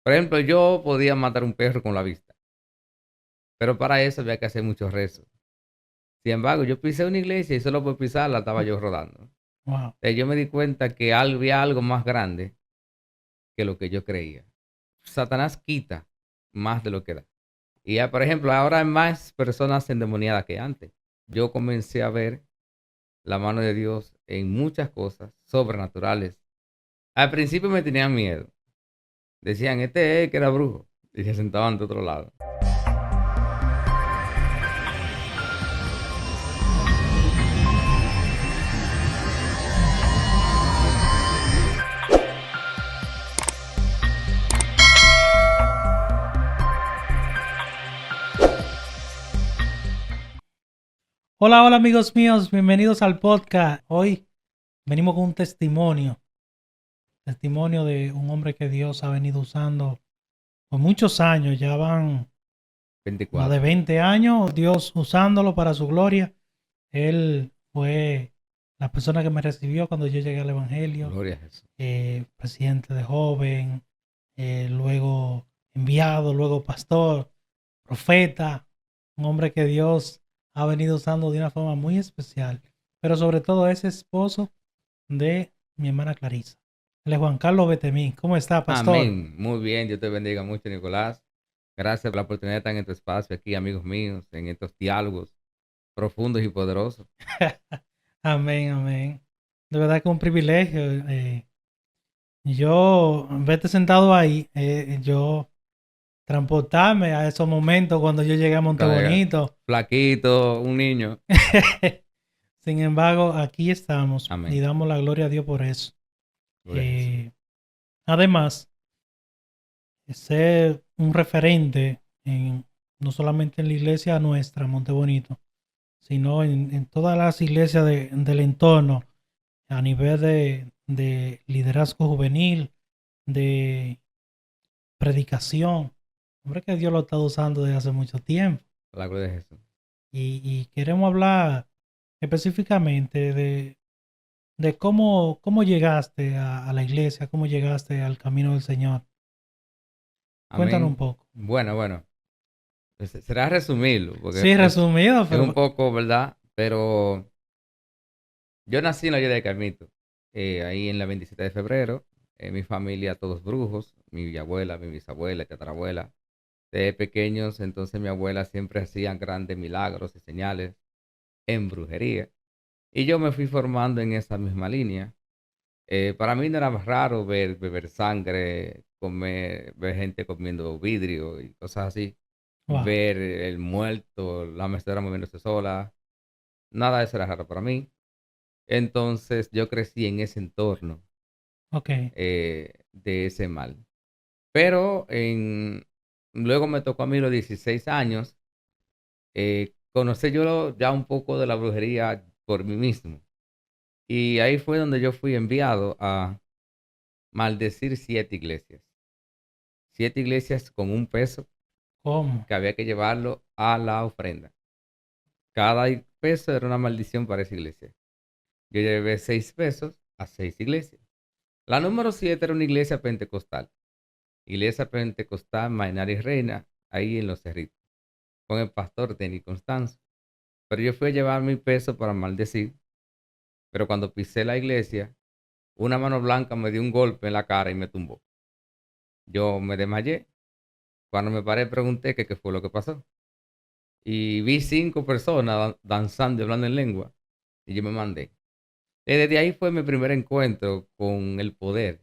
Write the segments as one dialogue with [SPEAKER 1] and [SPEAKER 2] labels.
[SPEAKER 1] Por ejemplo, yo podía matar un perro con la vista, pero para eso había que hacer muchos rezos. Sin embargo, yo pisé una iglesia y solo por pisarla estaba yo rodando.
[SPEAKER 2] Wow.
[SPEAKER 1] Yo me di cuenta que había algo más grande que lo que yo creía. Satanás quita más de lo que da. Y ya, por ejemplo, ahora hay más personas endemoniadas que antes. Yo comencé a ver la mano de Dios en muchas cosas sobrenaturales. Al principio me tenían miedo. Decían, este es que era brujo. Y se sentaban de otro lado.
[SPEAKER 2] Hola, hola amigos míos, bienvenidos al podcast. Hoy venimos con un testimonio de un hombre que Dios ha venido usando por muchos años, ya van más de
[SPEAKER 1] 24.
[SPEAKER 2] 20 años, Dios usándolo para su gloria. Él fue la persona que me recibió cuando yo llegué al Evangelio,
[SPEAKER 1] Gloria a Jesús.
[SPEAKER 2] presidente de joven, luego enviado, luego pastor, profeta, un hombre que Dios ha venido usando de una forma muy especial, pero sobre todo es esposo de mi hermana Clarisa. Él es Juan Carlos Betemí. ¿Cómo está, pastor?
[SPEAKER 1] Amén. Muy bien. Dios te bendiga mucho, Nicolás. Gracias por la oportunidad de estar en tu espacio aquí, amigos míos, en estos diálogos profundos y poderosos.
[SPEAKER 2] Amén, amén. De verdad que es un privilegio. Yo, verte sentado ahí, yo transportarme a esos momentos cuando yo llegué a Montebonito.
[SPEAKER 1] Flaquito, un niño.
[SPEAKER 2] Sin embargo, aquí estamos y
[SPEAKER 1] Amén.
[SPEAKER 2] damos la gloria a Dios por eso.
[SPEAKER 1] Gloria a Jesús.
[SPEAKER 2] Eh, Además, ser un referente no solamente en la iglesia nuestra, Montebonito, sino en todas las iglesias del entorno, a nivel de liderazgo juvenil, de predicación. Hombre, que Dios lo está usando desde hace mucho tiempo.
[SPEAKER 1] La gloria de Jesús.
[SPEAKER 2] Y queremos hablar específicamente de cómo llegaste a la iglesia, cómo llegaste al camino del Señor. Cuéntanos un
[SPEAKER 1] Amén.
[SPEAKER 2] poco.
[SPEAKER 1] Bueno. Pues será resumirlo, porque
[SPEAKER 2] Sí, resumido,
[SPEAKER 1] es un
[SPEAKER 2] pero
[SPEAKER 1] poco, ¿verdad? Pero yo nací en la Hoya de Carmito, ahí en la 27 de febrero. Mi familia, todos brujos, mi abuela, mi bisabuela, tatarabuela. De pequeños, entonces mi abuela siempre hacía grandes milagros y señales en brujería. Y yo me fui formando en esa misma línea. Para mí no era raro beber sangre, ver gente comiendo vidrio y cosas así,
[SPEAKER 2] wow.
[SPEAKER 1] ver el muerto, la mecedora moviéndose sola. Nada de eso era raro para mí. Entonces yo crecí en ese entorno
[SPEAKER 2] Ok.
[SPEAKER 1] de ese mal. Pero luego me tocó a mí los 16 años conocer yo ya un poco de la brujería por mí mismo. Y ahí fue donde yo fui enviado a maldecir 7 iglesias. 7 iglesias con un peso
[SPEAKER 2] ¿Cómo?
[SPEAKER 1] que había que llevarlo a la ofrenda. Cada peso era una maldición para esa iglesia. Yo llevé 6 pesos a 6 iglesias. La número 7 era una iglesia pentecostal. Iglesia pentecostal Mainari Reina, ahí en Los Cerritos, con el pastor Denis Constanzo. Pero yo fui a llevar mi peso para maldecir. Pero cuando pisé la iglesia, una mano blanca me dio un golpe en la cara y me tumbó. Yo me desmayé. Cuando me paré, pregunté qué fue lo que pasó. Y vi 5 personas danzando y hablando en lengua. Y yo me mandé. Y desde ahí fue mi primer encuentro con el poder,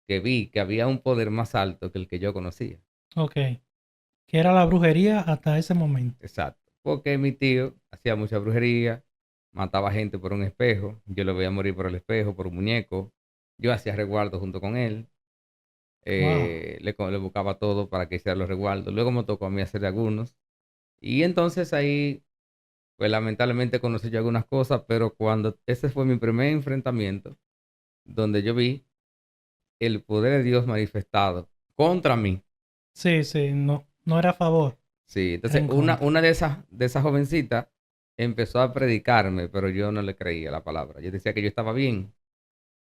[SPEAKER 1] que vi que había un poder más alto que el que yo conocía.
[SPEAKER 2] Ok. ¿Qué era la brujería hasta ese momento?
[SPEAKER 1] Exacto. Porque mi tío hacía mucha brujería, mataba gente por un espejo, yo lo veía morir por el espejo, por un muñeco. Yo hacía resguardo junto con él,
[SPEAKER 2] Wow.
[SPEAKER 1] le buscaba todo para que hiciera los resguardos. Luego me tocó a mí hacer algunos. Y entonces ahí, pues lamentablemente conocí yo algunas cosas, pero cuando ese fue mi primer enfrentamiento, donde yo vi el poder de Dios manifestado contra mí.
[SPEAKER 2] Sí, sí, no, no era a favor,
[SPEAKER 1] Sí,
[SPEAKER 2] era
[SPEAKER 1] entonces
[SPEAKER 2] en contra.
[SPEAKER 1] una de esas jovencitas empezó a predicarme, pero yo no le creía la palabra. Yo decía que yo estaba bien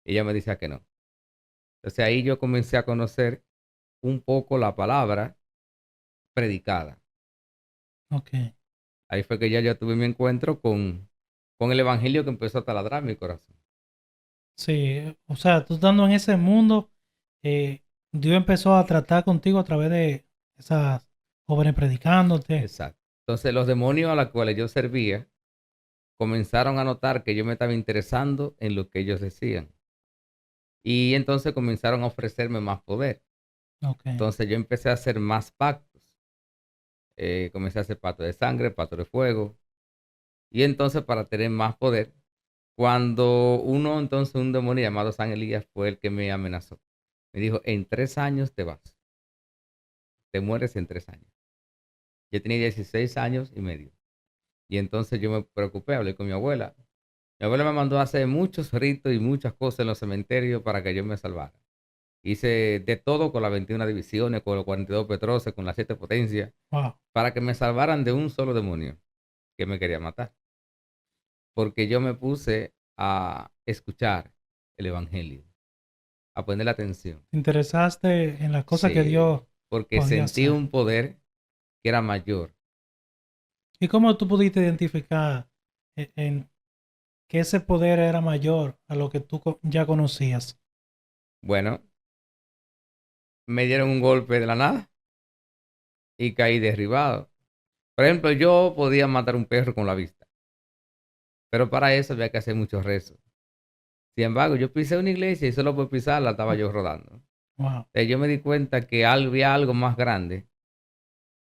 [SPEAKER 1] y ella me decía que no. Entonces ahí yo comencé a conocer un poco la palabra predicada.
[SPEAKER 2] Ok.
[SPEAKER 1] Ahí fue que ya yo tuve mi encuentro con el evangelio que empezó a taladrar mi corazón.
[SPEAKER 2] Sí, o sea, tú estando en ese mundo, Dios empezó a tratar contigo a través de esas jóvenes predicándote.
[SPEAKER 1] Exacto. Entonces los demonios a los cuales yo servía comenzaron a notar que yo me estaba interesando en lo que ellos decían. Y entonces comenzaron a ofrecerme más poder.
[SPEAKER 2] Ok,
[SPEAKER 1] Entonces yo empecé a hacer más pactos. Comencé a hacer pacto de sangre, pacto de fuego. Y entonces para tener más poder, cuando un demonio llamado San Elías fue el que me amenazó. Me dijo, en 3 años te vas. Te mueres en 3 años. Yo tenía 16 años y medio. Y entonces yo me preocupé, hablé con mi abuela. Mi abuela me mandó a hacer muchos ritos y muchas cosas en los cementerios para que yo me salvara. Hice de todo con las 21 divisiones, con los 42 Petroces, con las 7 potencias,
[SPEAKER 2] wow,
[SPEAKER 1] para que me salvaran de un solo demonio que me quería matar. Porque yo me puse a escuchar el Evangelio, a ponerle atención.
[SPEAKER 2] te interesaste en las cosas que
[SPEAKER 1] Sí,
[SPEAKER 2] Dios
[SPEAKER 1] porque
[SPEAKER 2] podía
[SPEAKER 1] sentí
[SPEAKER 2] hacer.
[SPEAKER 1] un poder que era mayor.
[SPEAKER 2] ¿Y cómo tú pudiste identificar en que ese poder era mayor a lo que tú ya conocías?
[SPEAKER 1] Bueno, me dieron un golpe de la nada y caí derribado. Por ejemplo, yo podía matar un perro con la vista, pero para eso había que hacer muchos rezos. Sin embargo, yo pisé una iglesia y solo por pisarla estaba yo rodando.
[SPEAKER 2] Wow,
[SPEAKER 1] Yo me di cuenta que había algo más grande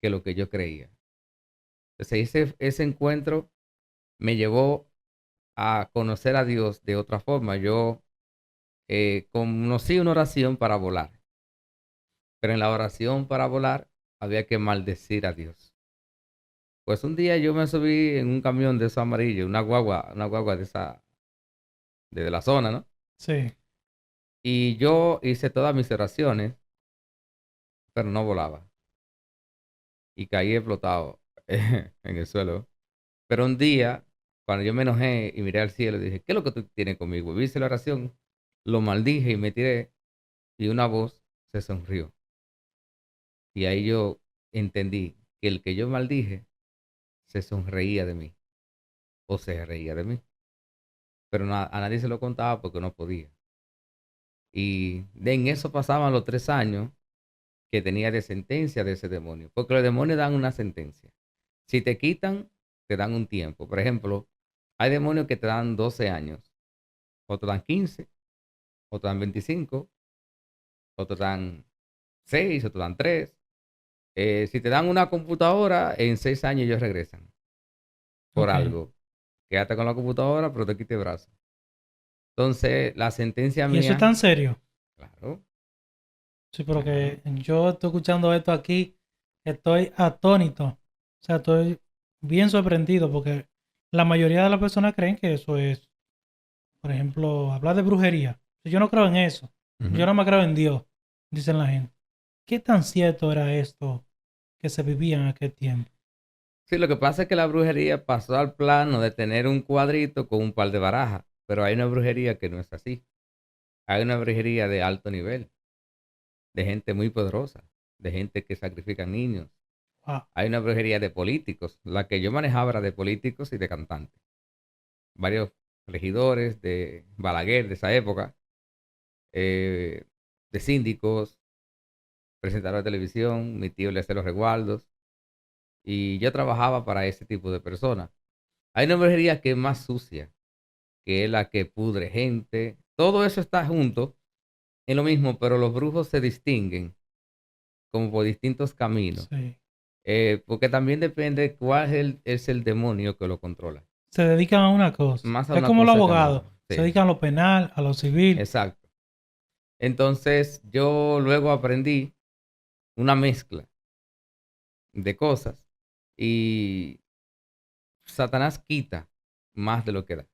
[SPEAKER 1] que lo que yo creía. Entonces, ese encuentro me llevó a conocer a Dios de otra forma. Yo conocí una oración para volar, pero en la oración para volar había que maldecir a Dios. Pues un día yo me subí en un camión de esos amarillos, una guagua de esa, de la zona, ¿no?
[SPEAKER 2] sí,
[SPEAKER 1] Y yo hice todas mis oraciones, pero no volaba. Y caí explotado en el suelo. Pero un día, cuando yo me enojé y miré al cielo, dije, ¿qué es lo que tú tienes conmigo? Hice la oración, lo maldije y me tiré, y una voz se sonrió. Y ahí yo entendí que el que yo maldije se sonreía de mí, o se reía de mí. Pero a nadie se lo contaba porque no podía. Y en eso pasaban los 3 años que tenía de sentencia de ese demonio. Porque los demonios dan una sentencia. Si te quitan, te dan un tiempo. Por ejemplo, hay demonios que te dan 12 años, otros dan 15, otros dan 25, otros dan 6, otros dan 3. Si te dan una computadora, en 6 años ellos regresan por
[SPEAKER 2] ok.
[SPEAKER 1] algo. Quédate con la computadora, pero te quite el brazo. Entonces, la sentencia
[SPEAKER 2] ¿Y eso es
[SPEAKER 1] mía,
[SPEAKER 2] tan serio?
[SPEAKER 1] claro,
[SPEAKER 2] Sí,
[SPEAKER 1] claro.
[SPEAKER 2] porque yo estoy escuchando esto aquí, estoy atónito. O sea, estoy bien sorprendido porque la mayoría de las personas creen que eso es, por ejemplo, hablar de brujería. Yo no creo en eso. Yo
[SPEAKER 1] Ujú.
[SPEAKER 2] no me creo en Dios, dicen la gente. ¿Qué tan cierto era esto que se vivía en aquel tiempo?
[SPEAKER 1] Sí, lo que pasa es que la brujería pasó al plano de tener un cuadrito con un par de barajas, pero hay una brujería que no es así. Hay una brujería de alto nivel, de gente muy poderosa, de gente que sacrifica niños.
[SPEAKER 2] Wow,
[SPEAKER 1] Hay una brujería de políticos. La que yo manejaba era de políticos y de cantantes. Varios regidores de Balaguer de esa época, eh, de síndicos, presentadores de televisión, mi tío le hacía los resguardos. Y yo trabajaba para ese tipo de personas. Hay una brujería que es más sucia, que es la que pudre gente. Todo eso está junto en lo mismo, pero los brujos se distinguen como por distintos caminos.
[SPEAKER 2] sí.
[SPEAKER 1] Porque también depende cuál es el demonio que lo controla.
[SPEAKER 2] Se dedican a una cosa.
[SPEAKER 1] Más a
[SPEAKER 2] Es
[SPEAKER 1] una
[SPEAKER 2] como los
[SPEAKER 1] cosa que a la
[SPEAKER 2] abogados.
[SPEAKER 1] otra.
[SPEAKER 2] Se
[SPEAKER 1] Sí,
[SPEAKER 2] dedican a lo penal, a lo civil.
[SPEAKER 1] exacto. Entonces yo luego aprendí una mezcla de cosas y Satanás quita más de lo que da.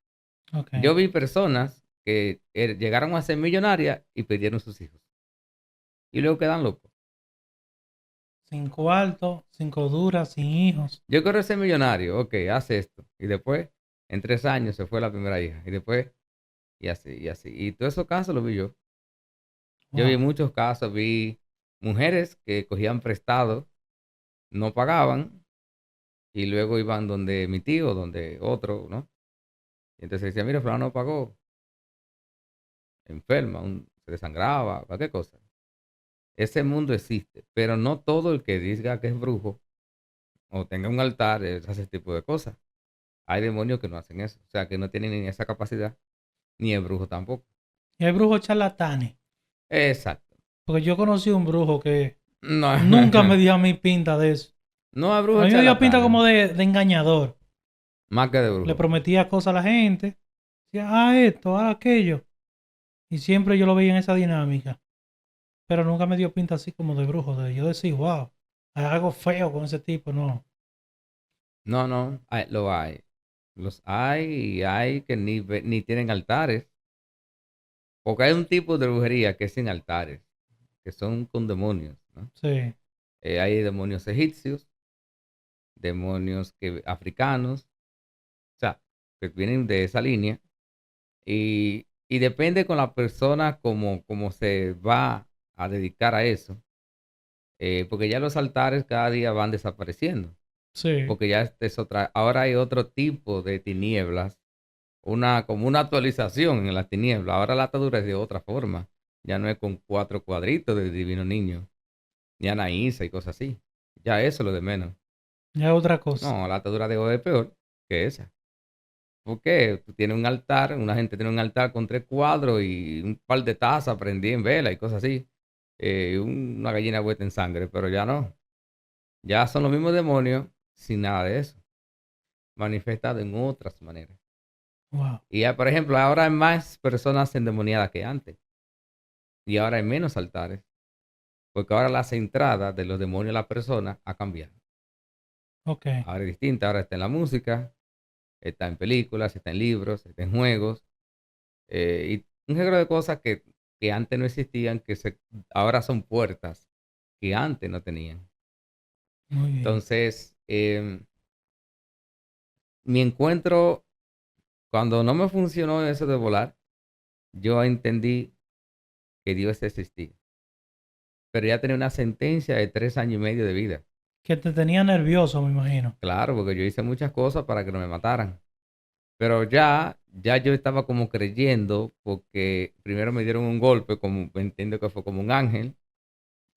[SPEAKER 2] Ok.
[SPEAKER 1] Yo vi personas que llegaron a ser millonarias y perdieron sus hijos. Y luego quedan locos.
[SPEAKER 2] Sin cuarto, sin cordura, sin hijos.
[SPEAKER 1] Yo quiero ser millonario, ok, hace esto. Y después, en 3 años, se fue la primera hija. Y después, y así, y así. Y todos esos casos los vi yo. Yo vi
[SPEAKER 2] Wow.
[SPEAKER 1] muchos casos, vi mujeres que cogían prestado, no pagaban y luego iban donde mi tío, donde otro, ¿no? Y entonces decía, mira, fulano no pagó, enferma, se desangraba, cualquier cosa. Ese mundo existe, pero no todo el que diga que es brujo o tenga un altar hace ese tipo de cosas. Hay demonios que no hacen eso, o sea, que no tienen ni esa capacidad, ni el brujo tampoco.
[SPEAKER 2] Y hay brujos charlatanes.
[SPEAKER 1] Exacto.
[SPEAKER 2] Porque yo conocí un brujo que
[SPEAKER 1] No,
[SPEAKER 2] nunca me dio a mí pinta de eso.
[SPEAKER 1] no hay
[SPEAKER 2] A
[SPEAKER 1] brujos
[SPEAKER 2] mí me dio pinta
[SPEAKER 1] charlatanes,
[SPEAKER 2] como de engañador.
[SPEAKER 1] más que de
[SPEAKER 2] Le
[SPEAKER 1] brujo.
[SPEAKER 2] prometía cosas a la gente. Decía, esto, aquello. Y siempre yo lo veía en esa dinámica. Pero nunca me dio pinta así como de brujo. De yo decir, wow, hay algo feo con ese tipo. No.
[SPEAKER 1] No, no, lo hay. Los hay y hay que ni tienen altares. Porque hay un tipo de brujería que es sin altares, que son con demonios, ¿no?
[SPEAKER 2] Sí,
[SPEAKER 1] Hay demonios egipcios, demonios africanos, o sea, que vienen de esa línea. Y depende con la persona como se va a dedicar a eso. Porque ya los altares cada día van desapareciendo.
[SPEAKER 2] sí.
[SPEAKER 1] Porque ya es otra, ahora hay otro tipo de tinieblas, como una actualización en las tinieblas. Ahora la atadura es de otra forma. Ya no es con 4 cuadritos de Divino Niño, ni Anaísa y cosas así. Ya eso es lo de menos.
[SPEAKER 2] Ya otra cosa.
[SPEAKER 1] No, la atadura de hoy es peor que esa. Porque tú tienes un altar, una gente tiene un altar con 3 cuadros y un par de tazas prendí en vela y cosas así. Una gallina vuelta en sangre, pero ya no. Ya son los mismos demonios sin nada de eso, manifestado en otras maneras.
[SPEAKER 2] Wow.
[SPEAKER 1] Y ya, por ejemplo, ahora hay más personas endemoniadas que antes. Y ahora hay menos altares. Porque ahora las entradas de los demonios a la persona ha cambiado.
[SPEAKER 2] Ok.
[SPEAKER 1] Ahora es distinta. Ahora está en la música, está en películas, está en libros, está en juegos. Y un género de cosas que antes no existían, ahora son puertas que antes no tenían.
[SPEAKER 2] Muy bien.
[SPEAKER 1] Entonces, mi encuentro, cuando no me funcionó eso de volar, yo entendí que Dios existía. Pero ya tenía una sentencia de 3 años y medio de vida.
[SPEAKER 2] Que te tenía nervioso, me imagino.
[SPEAKER 1] Claro, porque yo hice muchas cosas para que no me mataran. Pero ya yo estaba como creyendo, porque primero me dieron un golpe, como entiendo que fue como un ángel.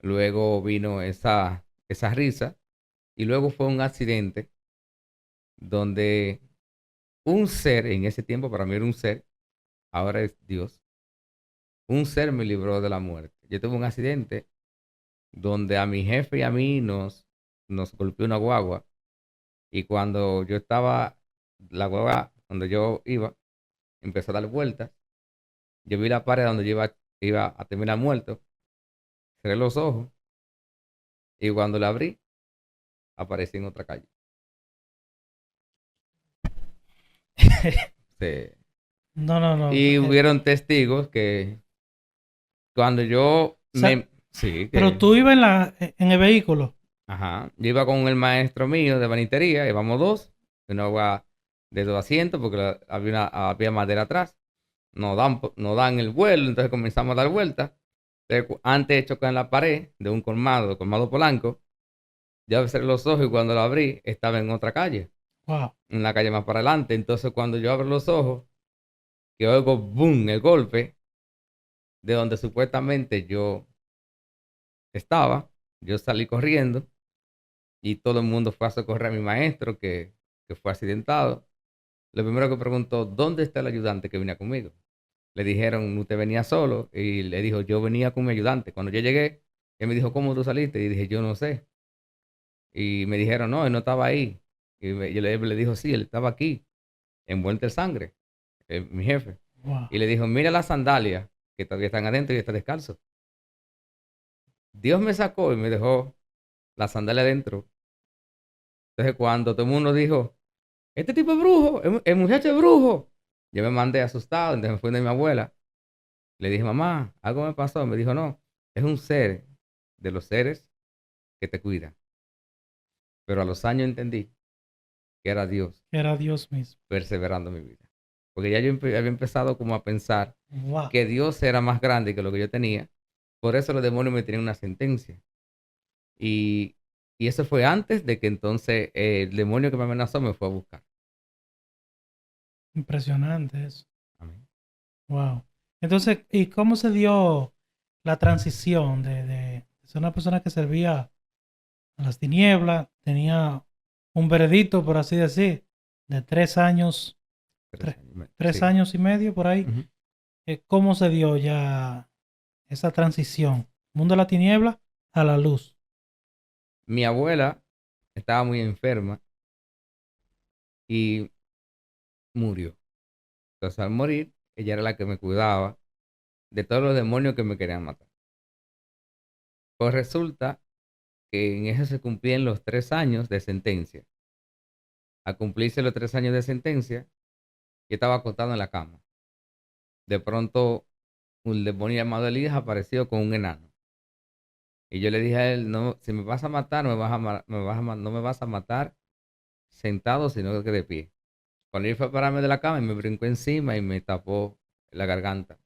[SPEAKER 1] Luego vino esa risa. Y luego fue un accidente donde un ser, en ese tiempo para mí era un ser, ahora es Dios, un ser me libró de la muerte. Yo tuve un accidente donde a mi jefe y a mí nos golpeó una guagua. Y cuando yo estaba, la guagua, donde yo iba, empezó a dar vueltas. Yo vi la pared donde yo iba a terminar muerto. Cerré los ojos y cuando la abrí, aparecí en otra calle. Sí.
[SPEAKER 2] No, no, no.
[SPEAKER 1] Y hubieron testigos que cuando yo
[SPEAKER 2] Sea,
[SPEAKER 1] Sí,
[SPEAKER 2] pero
[SPEAKER 1] que...
[SPEAKER 2] tú ibas en el vehículo.
[SPEAKER 1] Ajá. Yo iba con el maestro mío de banitería, íbamos dos, uno va de 2 asientos porque había madera atrás. Nos dan el vuelo, entonces comenzamos a dar vueltas. Antes de chocar en la pared de un colmado Polanco, ya cerré los ojos y cuando lo abrí estaba en otra calle,
[SPEAKER 2] Wow.
[SPEAKER 1] en la calle más para adelante. Entonces cuando yo abro los ojos, que oigo boom, el golpe de donde supuestamente yo estaba, yo salí corriendo y todo el mundo fue a socorrer a mi maestro que fue accidentado. Lo primero que preguntó, ¿dónde está el ayudante que venía conmigo? Le dijeron, usted venía solo. Y le dijo, yo venía con mi ayudante. Cuando yo llegué, él me dijo, ¿cómo tú saliste? Y dije, yo no sé. Y me dijeron, no, él no estaba ahí. Yo le dijo, sí, él estaba aquí, envuelto en sangre, mi jefe.
[SPEAKER 2] Wow.
[SPEAKER 1] Y le dijo, mira las sandalias que todavía están adentro y está descalzo. Dios me sacó y me dejó la sandalia adentro. Entonces cuando todo el mundo dijo, este tipo es brujo, el muchacho es brujo, yo me mandé asustado, entonces me fui de mi abuela. Le dije, mamá, algo me pasó. Me dijo, no, es un ser de los seres que te cuida. Pero a los años entendí que era Dios
[SPEAKER 2] Era Dios mismo.
[SPEAKER 1] perseverando mi vida. Porque ya yo había empezado como a pensar
[SPEAKER 2] Wow.
[SPEAKER 1] que Dios era más grande que lo que yo tenía Por eso los demonios me tenían una sentencia. Y, y eso fue antes de que entonces el demonio que me amenazó me fue a buscar.
[SPEAKER 2] Impresionante eso.
[SPEAKER 1] Amén.
[SPEAKER 2] Wow. Entonces, ¿y cómo se dio la transición de ser una persona que servía a las tinieblas, tenía un veredicto, por así decir, de 3 años,
[SPEAKER 1] Tres
[SPEAKER 2] tres,
[SPEAKER 1] años.
[SPEAKER 2] tres
[SPEAKER 1] Sí.
[SPEAKER 2] años y medio por ahí?
[SPEAKER 1] Ujú.
[SPEAKER 2] ¿Cómo se dio ya esa transición? Mundo de la tiniebla a la luz.
[SPEAKER 1] Mi abuela estaba muy enferma y murió. Entonces, al morir, ella era la que me cuidaba de todos los demonios que me querían matar. Pues resulta que en eso se cumplían los 3 años de sentencia. Al cumplirse los 3 años de sentencia, yo estaba acostado en la cama. De pronto, un demonio llamado Elías apareció con un enano. Y yo le dije a él, no, si me vas a matar, no me vas a matar sentado, sino que de pie. Cuando él fue a pararme de la cama, y me brincó encima y me tapó la garganta.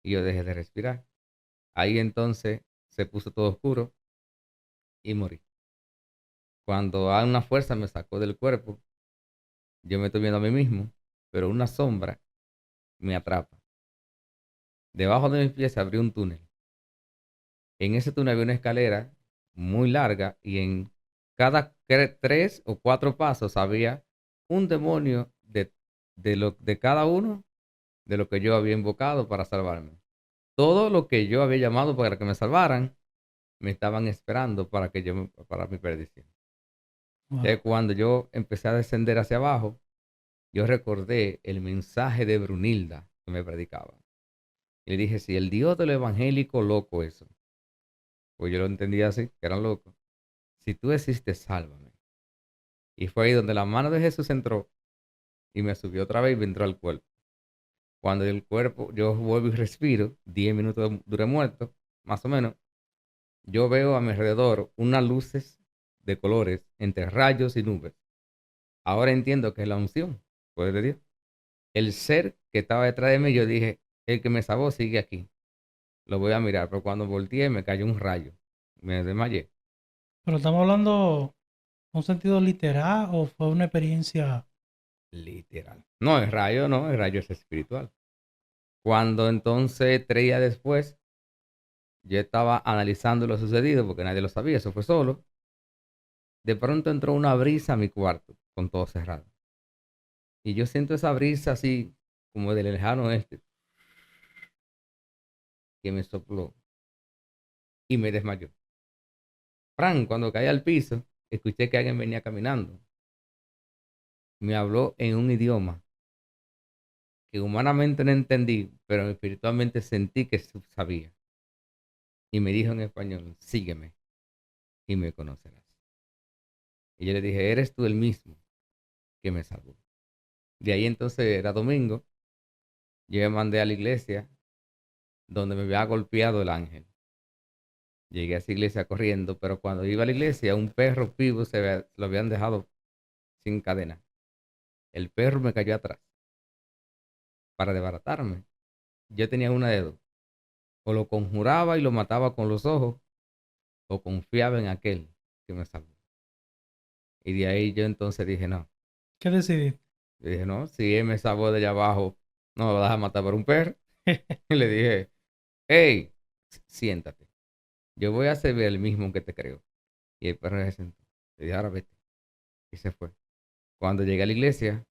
[SPEAKER 1] Y yo dejé de respirar. Ahí entonces se puso todo oscuro y morí. Cuando a una fuerza me sacó del cuerpo, yo me estoy viendo a mí mismo, pero una sombra me atrapa. Debajo de mis pies se abrió un túnel. En ese túnel había una escalera muy larga y en cada 3 o 4 pasos había un demonio de cada uno de lo que yo había invocado para salvarme. Todo lo que yo había llamado para que me salvaran, me estaban esperando para mi perdición.
[SPEAKER 2] Wow.
[SPEAKER 1] Entonces, cuando yo empecé a descender hacia abajo, yo recordé el mensaje de Brunilda que me predicaba. Y le dije, si el Dios de lo evangélico loco eso, pues yo lo entendía así, que eran locos. Si tú existes, sálvame. Y fue ahí donde la mano de Jesús entró y me subió otra vez y me entró al cuerpo. Cuando el cuerpo, yo vuelvo y respiro, 10 minutos duré muerto, más o menos, yo veo a mi alrededor unas luces de colores entre rayos y nubes. Ahora entiendo que es la unción, poder de Dios. El ser que estaba detrás de mí, yo dije, el que me salvó sigue aquí. Lo voy a mirar, pero cuando volteé me cayó un rayo. Me desmayé.
[SPEAKER 2] Pero estamos hablando un sentido literal o fue una experiencia.
[SPEAKER 1] Literal. No, el rayo es espiritual. Cuando entonces, 3 días después, yo estaba analizando lo sucedido porque nadie lo sabía, eso fue solo. De pronto entró una brisa a mi cuarto, con todo cerrado. Y yo siento esa brisa así, como del lejano oeste, que me sopló y me desmayó. Fran, cuando caí al piso, escuché que alguien venía caminando. Me habló en un idioma que humanamente no entendí, pero espiritualmente sentí que sabía. Y me dijo en español, sígueme y me conocerás. Y yo le dije, eres tú el mismo que me salvó. De ahí entonces era domingo, yo me mandé a la iglesia donde me había golpeado el ángel. Llegué a esa iglesia corriendo, pero cuando iba a la iglesia, un perro vivo lo habían dejado sin cadena. El perro me cayó atrás para desbaratarme. Yo tenía una de dos. O lo conjuraba y lo mataba con los ojos, o confiaba en aquel que me salvó. Y de ahí yo entonces dije, no.
[SPEAKER 2] ¿Qué decidí?
[SPEAKER 1] Yo dije, no, si él me salvó de allá abajo, no lo vas a matar por un perro. Y le dije, hey, siéntate. Yo voy a ser el mismo que te creo. Y el perro se sentó. Le dije, ahora vete. Y se fue. Cuando llegué a la iglesia,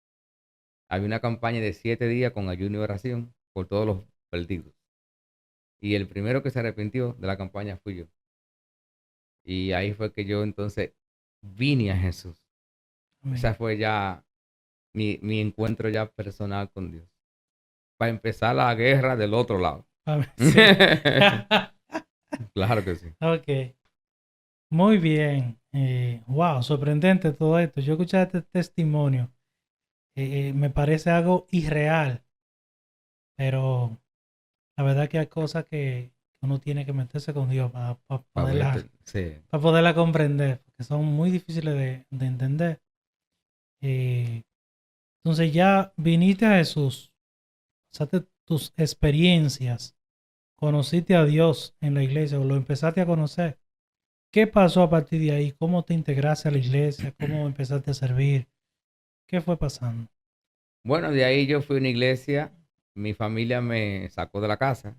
[SPEAKER 1] había una campaña de 7 días con ayuno y oración por todos los perdidos. Y el primero que se arrepintió de la campaña fui yo. Y ahí fue que yo entonces vine a Jesús.
[SPEAKER 2] Amén.
[SPEAKER 1] Esa fue ya mi encuentro ya personal con Dios. Para empezar la guerra del otro lado.
[SPEAKER 2] Amén. Sí.
[SPEAKER 1] Claro que sí.
[SPEAKER 2] Ok. Muy bien. Wow, sorprendente todo esto. Yo escuché este testimonio. Me parece algo irreal, pero la verdad que hay cosas que uno tiene que meterse con Dios para
[SPEAKER 1] Para
[SPEAKER 2] poderla,
[SPEAKER 1] sí.
[SPEAKER 2] para poderla comprender, porque son muy difíciles de entender. Eh, entonces ya viniste a Jesús, pasaste tus experiencias conociste a Dios en la iglesia o lo empezaste a conocer, ¿qué pasó a partir de ahí? ¿Cómo te integraste a la iglesia? ¿Cómo empezaste a servir? ¿Qué fue pasando?
[SPEAKER 1] Bueno, de ahí yo fui a una iglesia, mi familia me sacó de la casa.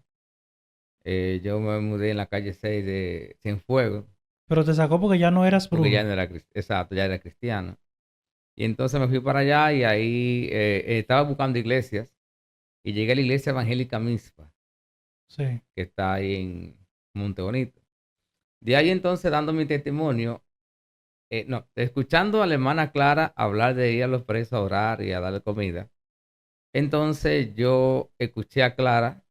[SPEAKER 1] Yo me mudé en la calle 6 de Cienfuegos,
[SPEAKER 2] Pero te sacó porque ya no eras
[SPEAKER 1] porque ya
[SPEAKER 2] brujo.
[SPEAKER 1] no era, exacto, ya era cristiano. Y entonces me fui para allá y ahí estaba buscando iglesias y llegué a la iglesia evangélica Mispa,
[SPEAKER 2] Sí,
[SPEAKER 1] que está ahí en Monte Bonito. De ahí entonces dando mi testimonio, no, escuchando a la hermana Clara hablar de ir a los presos a orar y a darle comida. Entonces yo escuché a Clara,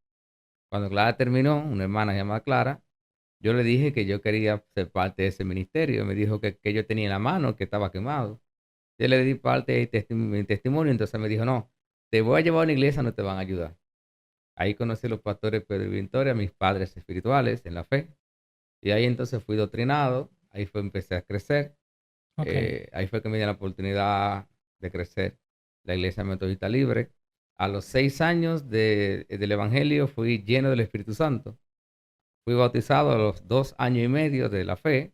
[SPEAKER 1] cuando Clara terminó, una hermana llamada Clara, yo le dije que yo quería ser parte de ese ministerio. Me dijo que yo tenía en la mano, que estaba quemado. Yo le di parte de mi testimonio, entonces me dijo, no, te voy a llevar a una iglesia, no te van a ayudar. Ahí conocí a los pastores Pedro y Victoria, mis padres espirituales en la fe. Y ahí entonces fui doctrinado, ahí fue empecé a crecer.
[SPEAKER 2] ok.
[SPEAKER 1] Ahí fue que me dio la oportunidad de crecer la Iglesia Metodista Libre. A los 6 años del Evangelio fui lleno del Espíritu Santo. Fui bautizado a los 2 años y medio de la fe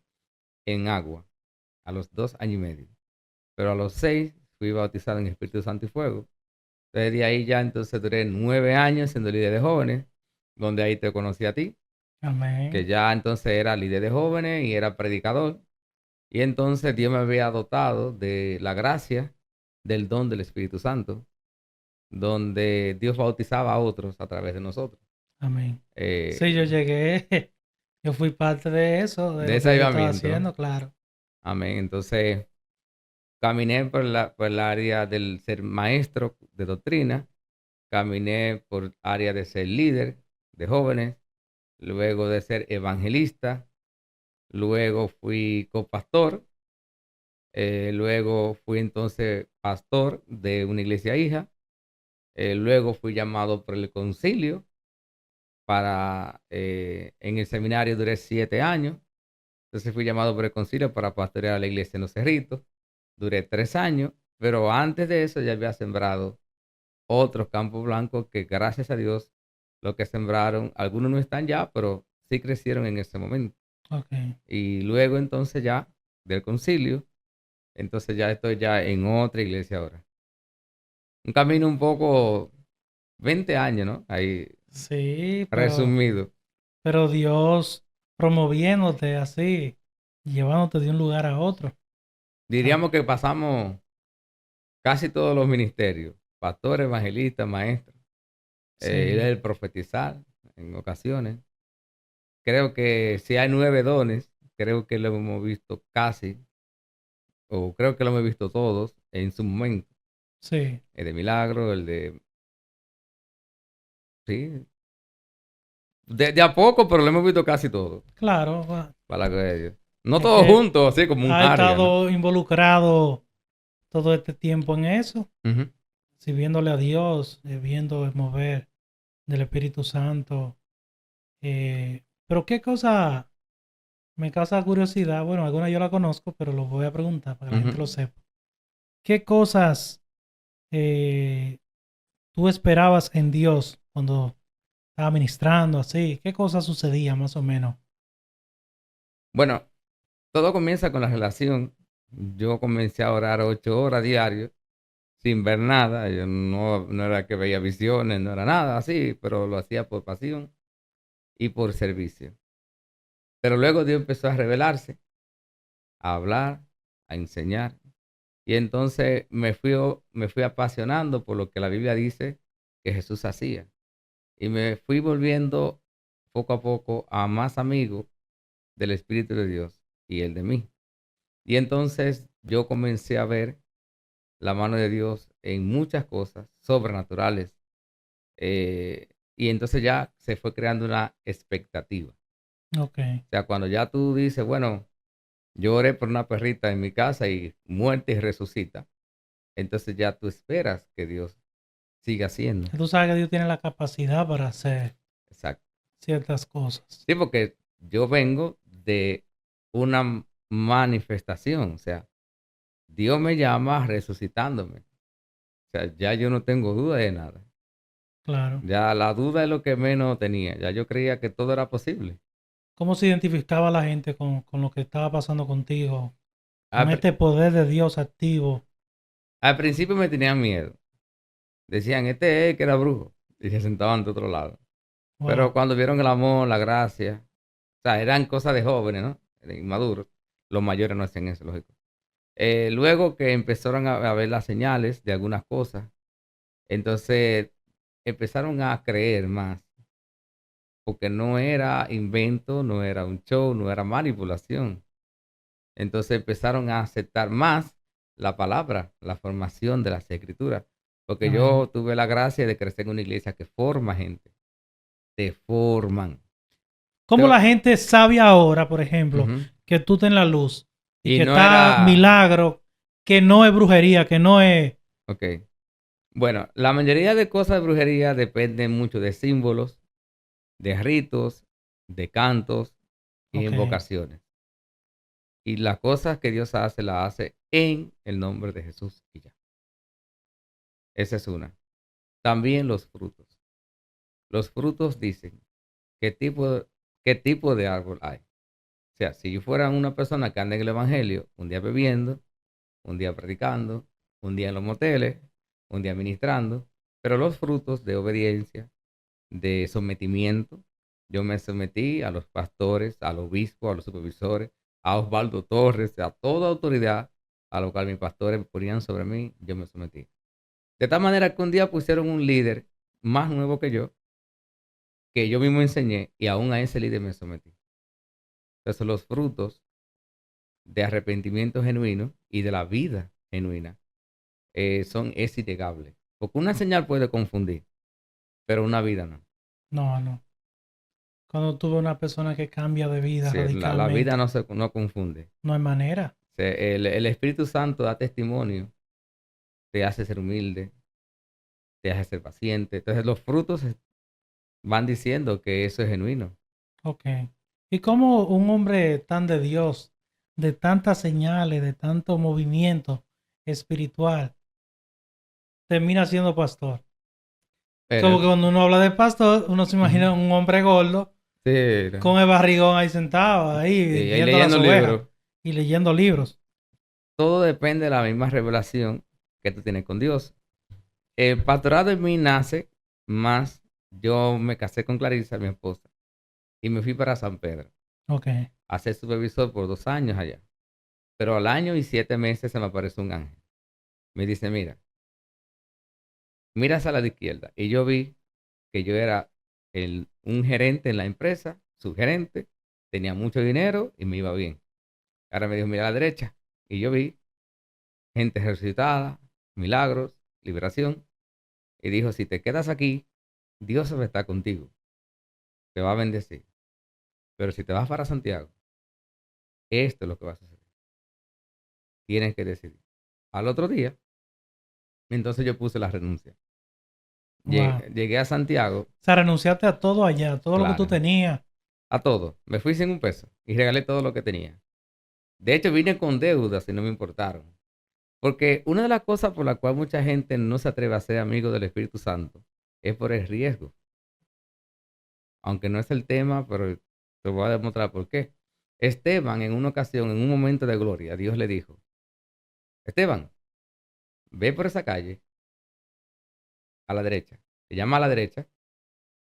[SPEAKER 1] en agua, a los 2 años y medio. Pero a los 6 fui bautizado en Espíritu Santo y fuego. Entonces de ahí ya entonces duré 9 años siendo líder de jóvenes, donde ahí te conocí a ti, que
[SPEAKER 2] Amén.
[SPEAKER 1] ya entonces era líder de jóvenes y era predicador. Y entonces Dios me había dotado de la gracia del don del Espíritu Santo, donde Dios bautizaba a otros a través de nosotros.
[SPEAKER 2] Amén. Sí, yo
[SPEAKER 1] Eh,
[SPEAKER 2] llegué. Yo fui parte de eso, de
[SPEAKER 1] de
[SPEAKER 2] lo
[SPEAKER 1] ese
[SPEAKER 2] que Dios estaba
[SPEAKER 1] avivamiento,
[SPEAKER 2] haciendo, claro.
[SPEAKER 1] amén. Entonces caminé por el área del ser maestro de doctrina, caminé por área de ser líder de jóvenes, luego de ser evangelista, luego fui copastor, luego fui entonces pastor de una iglesia hija. Luego fui llamado por el concilio en el seminario duré 7 años. Entonces fui llamado por el concilio para pastorear la iglesia en Los Cerritos. Duré 3 años, pero antes de eso ya había sembrado otros campos blancos que gracias a Dios lo que sembraron, algunos no están ya, pero sí crecieron en ese momento.
[SPEAKER 2] Ok.
[SPEAKER 1] Y luego entonces ya del concilio, entonces ya estoy ya en otra iglesia ahora. Un camino un poco, 20 años, ¿no? Ahí
[SPEAKER 2] Sí,
[SPEAKER 1] resumido.
[SPEAKER 2] pero Dios promoviéndote así, llevándote de un lugar a otro.
[SPEAKER 1] Diríamos
[SPEAKER 2] Amén.
[SPEAKER 1] que pasamos casi todos los ministerios, pastor, evangelista, maestro,
[SPEAKER 2] Sí,
[SPEAKER 1] el profetizar en ocasiones. Creo que si hay 9 dones, creo que lo hemos visto casi, o creo que lo hemos visto todos en su momento.
[SPEAKER 2] sí,
[SPEAKER 1] El de milagro, sí, de a poco, pero lo hemos visto casi todo,
[SPEAKER 2] claro.
[SPEAKER 1] para la gloria de Dios. No
[SPEAKER 2] Es
[SPEAKER 1] todos
[SPEAKER 2] que
[SPEAKER 1] juntos, así como un
[SPEAKER 2] ha
[SPEAKER 1] área, ¿no?
[SPEAKER 2] estado involucrado todo este tiempo en eso,
[SPEAKER 1] Ujú.
[SPEAKER 2] sirviéndole a Dios, viendo el mover del Espíritu Santo. Pero qué cosa me causa curiosidad, bueno, alguna yo la conozco, pero lo voy a preguntar para que la gente
[SPEAKER 1] Ujú.
[SPEAKER 2] lo sepa. ¿Qué cosas eh, tú esperabas en Dios cuando estaba ministrando así? ¿Qué cosas sucedían más o menos?
[SPEAKER 1] Bueno, todo comienza con la relación. Yo comencé a orar 8 horas diarias sin ver nada. Yo no era que veía visiones, no era nada así, pero lo hacía por pasión y por servicio. Pero luego Dios empezó a revelarse, a hablar, a enseñar. Y entonces me fui apasionando por lo que la Biblia dice que Jesús hacía. Y me fui volviendo poco a poco a más amigo del Espíritu de Dios y el de mí. Y entonces yo comencé a ver la mano de Dios en muchas cosas sobrenaturales. Y entonces ya se fue creando una expectativa.
[SPEAKER 2] Ok.
[SPEAKER 1] O sea, cuando ya tú dices, bueno, yo oré por una perrita en mi casa y muerte y resucita, entonces ya tú esperas que Dios siga haciendo.
[SPEAKER 2] Tú sabes que Dios tiene la capacidad para hacer
[SPEAKER 1] Exacto.
[SPEAKER 2] ciertas cosas.
[SPEAKER 1] Sí, porque yo vengo de una manifestación, o sea, Dios me llama resucitándome. O sea, ya yo no tengo duda de nada.
[SPEAKER 2] Claro.
[SPEAKER 1] Ya la duda es lo que menos tenía. Ya yo creía que todo era posible.
[SPEAKER 2] ¿Cómo se identificaba la gente con lo que estaba pasando contigo?
[SPEAKER 1] Al,
[SPEAKER 2] Con
[SPEAKER 1] pri-
[SPEAKER 2] este poder de Dios activo.
[SPEAKER 1] al principio me tenían miedo. Decían, este es el que era brujo. Y se sentaban de otro lado. Pero
[SPEAKER 2] Wow.
[SPEAKER 1] cuando vieron el amor, la gracia, o sea, eran cosas de jóvenes, ¿no? De inmaduros. Los mayores no hacen eso, lógico. Luego que empezaron a ver las señales de algunas cosas, entonces empezaron a creer más, porque no era invento, no era un show, no era manipulación. Entonces empezaron a aceptar más la palabra, la formación de las escrituras, porque
[SPEAKER 2] Amén.
[SPEAKER 1] yo tuve la gracia de crecer en una iglesia que forma gente, te forman.
[SPEAKER 2] ¿Cómo
[SPEAKER 1] Te-
[SPEAKER 2] la gente sabe ahora, por ejemplo,
[SPEAKER 1] Ujú.
[SPEAKER 2] que tú estás en la luz y
[SPEAKER 1] Y
[SPEAKER 2] que
[SPEAKER 1] no
[SPEAKER 2] está
[SPEAKER 1] era,
[SPEAKER 2] milagro, que no es brujería, que no es...
[SPEAKER 1] ok. Bueno, la mayoría de cosas de brujería dependen mucho de símbolos, de ritos, de cantos y
[SPEAKER 2] Ok,
[SPEAKER 1] invocaciones. Y las cosas que Dios hace, las hace en el nombre de Jesús y ya. Esa es una. También los frutos. Los frutos dicen qué qué tipo de árbol hay. O sea, si yo fuera una persona que anda en el Evangelio, un día bebiendo, un día predicando, un día en los moteles, un día ministrando, pero los frutos de obediencia, de sometimiento, yo me sometí a los pastores, al obispo, a los supervisores, a Osvaldo Torres, a toda autoridad a lo cual mis pastores ponían sobre mí, yo me sometí. De tal manera que un día pusieron un líder más nuevo que yo mismo enseñé, y aún a ese líder me sometí. Entonces los frutos de arrepentimiento genuino y de la vida genuina es innegable. Porque una señal puede confundir, pero una vida no.
[SPEAKER 2] no, no. Cuando tuve una persona que cambia de vida
[SPEAKER 1] Sí, la vida
[SPEAKER 2] radicalmente,
[SPEAKER 1] no confunde.
[SPEAKER 2] no hay manera.
[SPEAKER 1] El Espíritu Santo da testimonio, te hace ser humilde, te hace ser paciente. Entonces los frutos van diciendo que eso es genuino.
[SPEAKER 2] Ok. ¿Y cómo un hombre tan de Dios, de tantas señales, de tanto movimiento espiritual, termina siendo pastor? Como que
[SPEAKER 1] Pero,
[SPEAKER 2] cuando uno habla de pastor, uno se
[SPEAKER 1] ujú,
[SPEAKER 2] imagina un hombre gordo
[SPEAKER 1] sí,
[SPEAKER 2] con el barrigón ahí sentado, ahí
[SPEAKER 1] y ahí
[SPEAKER 2] viendo las
[SPEAKER 1] leyendo
[SPEAKER 2] ovejas
[SPEAKER 1] libros.
[SPEAKER 2] y leyendo libros.
[SPEAKER 1] Todo depende de la misma revelación que tú tienes con Dios. El pastorado en mí nace más. Yo me casé con Clarisa, mi esposa, y me fui para San Pedro
[SPEAKER 2] Ok,
[SPEAKER 1] a ser supervisor por 2 años allá. Pero al año y 7 meses se me apareció un ángel. Me dice, mira hacia la izquierda. Y yo vi que yo era un gerente en la empresa, su gerente, tenía mucho dinero y me iba bien. Ahora me dijo, mira a la derecha. Y yo vi gente resucitada, milagros, liberación. Y dijo, si te quedas aquí, Dios va a estar contigo, te va a bendecir. Pero si te vas para Santiago, esto es lo que vas a hacer. Tienes que decidir. Al otro día, entonces yo puse la renuncia.
[SPEAKER 2] wow. O
[SPEAKER 1] Llegué a Santiago,
[SPEAKER 2] sea, renunciaste a todo allá, todo lo que tú
[SPEAKER 1] claro,
[SPEAKER 2] tenías.
[SPEAKER 1] a todo. Me fui sin un peso y regalé todo lo que tenía. De hecho, vine con deudas y no me importaron. Porque una de las cosas por la cual mucha gente no se atreve a ser amigo del Espíritu Santo es por el riesgo. Aunque no es el tema, pero te voy a demostrar por qué. Esteban, en una ocasión, en un momento de gloria, Dios le dijo, Esteban, ve por esa calle a la derecha. Se llama a la derecha,